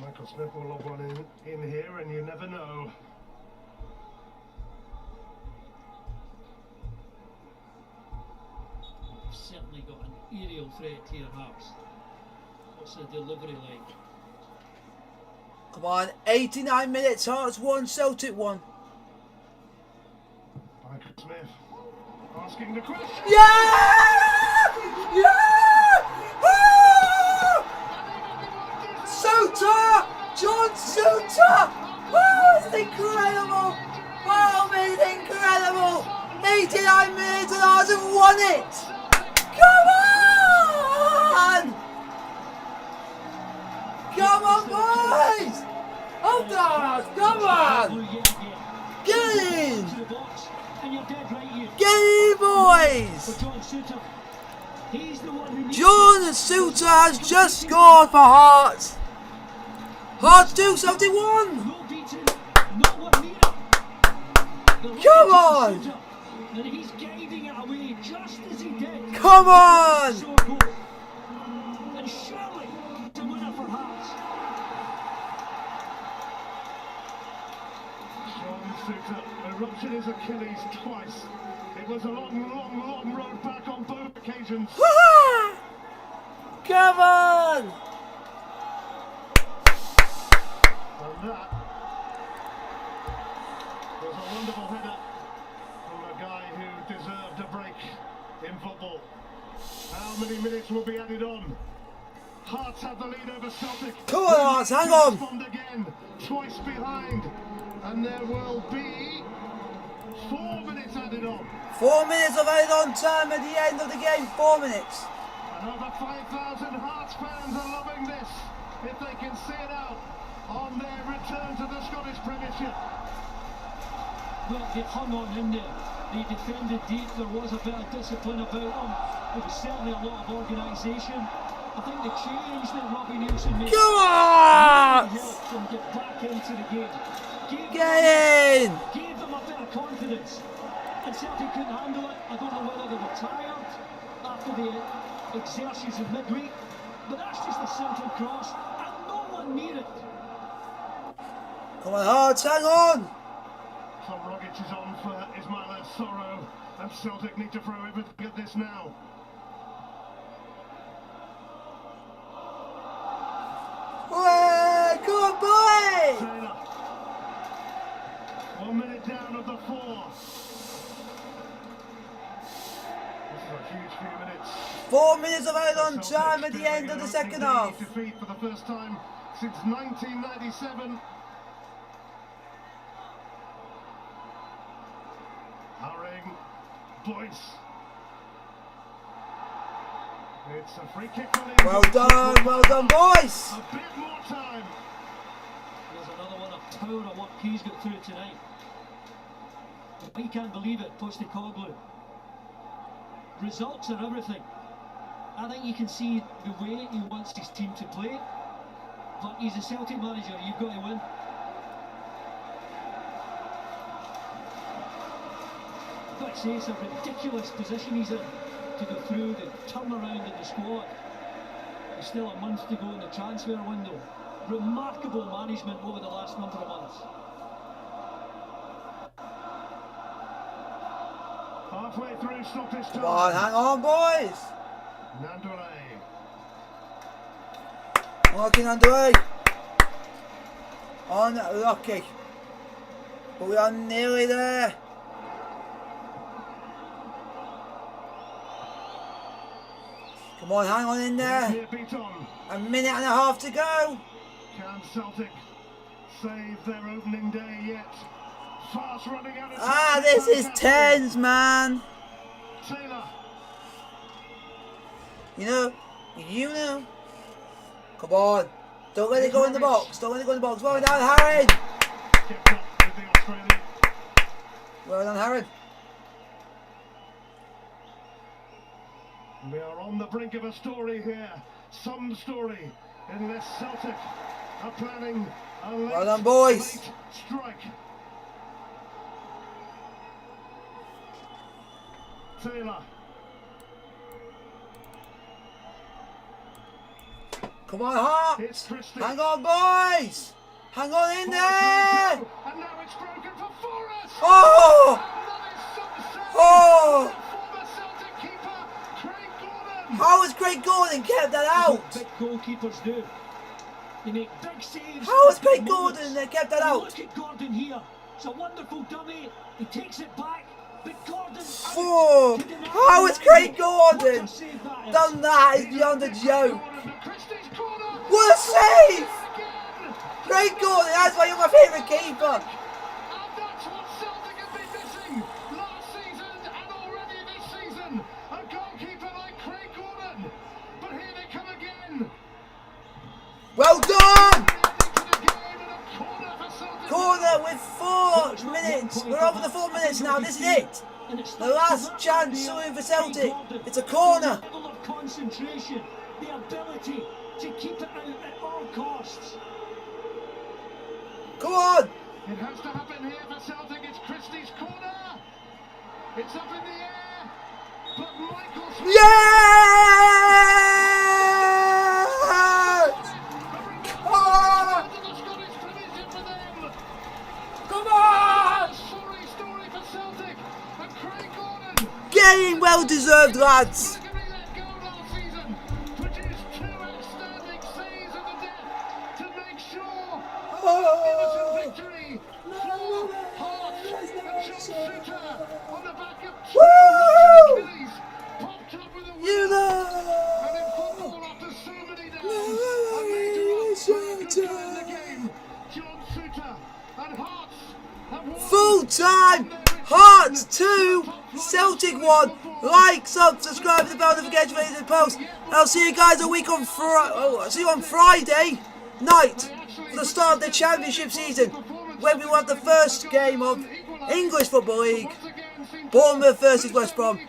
Michael Smith will lob one in here, and you never know. Certainly got an aerial threat here, Hearts. What's the delivery like? Come on, 89 minutes, Hearts 1, Celtic 1. Michael Smith asking the question. Yeah! Yeah! Ah! Suter! John Suter! Oh, it's incredible! Wow, it's incredible! 89 minutes and Hearts have won it! Come on! Come on, boys! Hold on! Come on! Get in! Get in, boys! John Suter has just scored for Hearts. Hearts 2, Celtic 1. Come on! Come on! Ruptured his Achilles twice. It was a long road back on both occasions. Come on! And that was a wonderful header from a guy who deserved a break in football. How many minutes will be added on? Hearts have the lead over Celtic. Come on, Hearts, hang on! Respond again, twice behind, and there will be 4 minutes added on. 4 minutes of added on time at the end of the game. 4 minutes. And over 5,000 Hearts fans are loving this, if they can see it out on their return to the Scottish Premiership. Well, they hung on in there. They defended deep. There was a bit of discipline about them. There was certainly a lot of organisation. I think the change that Robbie Nielsen made Come on! helped them get back into the game. Get in! Gave them a bit of confidence. And Celtic couldn't handle it. I don't know whether they were tired after the exertions of midweek. But that's just a simple cross. And no one near it. Come on, Hearts, hang on! Tom Rogic is on for Ismaila Soro, and Celtic need to throw everything at this now. Way, come on, boy! Taylor. 1 minute down of the 4. This is a huge few minutes. 4 minutes of added on Celtic time at the staring end of the an second opening half. defeat for the first time since 1997. Hurrying, Boyce. It's a free kick for Leeds. Well done, boys! A bit more time. There's another one of power of what he's got through tonight. He can't believe it, Postecoglou. Results are everything. I think you can see the way he wants his team to play. But he's a Celtic manager, you've got to win. I've got to say, it's a ridiculous position he's in to go through the turnaround in the squad. There's still a month to go in the transfer window. Remarkable management over the last number of months. Halfway through stoppage time. Come on, hang on, boys! Nandole. Working underway. Unlucky. But we are nearly there. Come on, hang on in there. A minute and a half to go. Can Celtic save their opening day yet? Fast running out of time. Ah, this is tense, man. Taylor. You know. Come on. Don't let it go in the box. Don't let it go in the box. Well done, Harry. Kept up with the Australian. Well done, Harry. We are on the brink of a story here. Some story, unless Celtic are planning a late, Well done, boys. late strike. Taylor. Come on, Hart. It's Christie. Hang on, boys. Hang on in there. And now it's broken for Forrest. Oh. Oh. Former Celtic keeper, Craig Gordon. How has Craig Gordon kept that out? Big goalkeepers do. They make big saves. How has Craig Gordon kept that out? Look at Gordon here. It's a wonderful dummy. He takes it back. But Gordon. Oh, how has Craig Gordon done that? Is beyond a joke. What a save! Craig Gordon, that's why you're my favourite keeper. And that's what Celtic have been missing last season now. This is it. The last chance for Celtic. It's a corner. Level of concentration, the ability to keep it out at all costs. Come on. It has to happen here for Celtic. It's Christie's corner. It's up in the air. But Michael Smith. Yeah! The Scottish Premiership for them. Come on! Sorry story for Celtic. And Craig Gordon. Game well deserved, lads. Delivering that goal last season. Produced two outstanding saves of the death to make sure. Oh. Victory for Hearts and John Suter on the back of two Woo! Achilles. Popped up with a win. You know. And in football, after so many downs, a major upgrade in the game. John Suter and Hearts have won. Full time. Hearts 2, Celtic 1. Like, sub, subscribe to the bell notification for the post. I'll see you guys a week on see you on Friday night for the start of the Championship season, when we want the first game of English Football League. Bournemouth versus West Brom.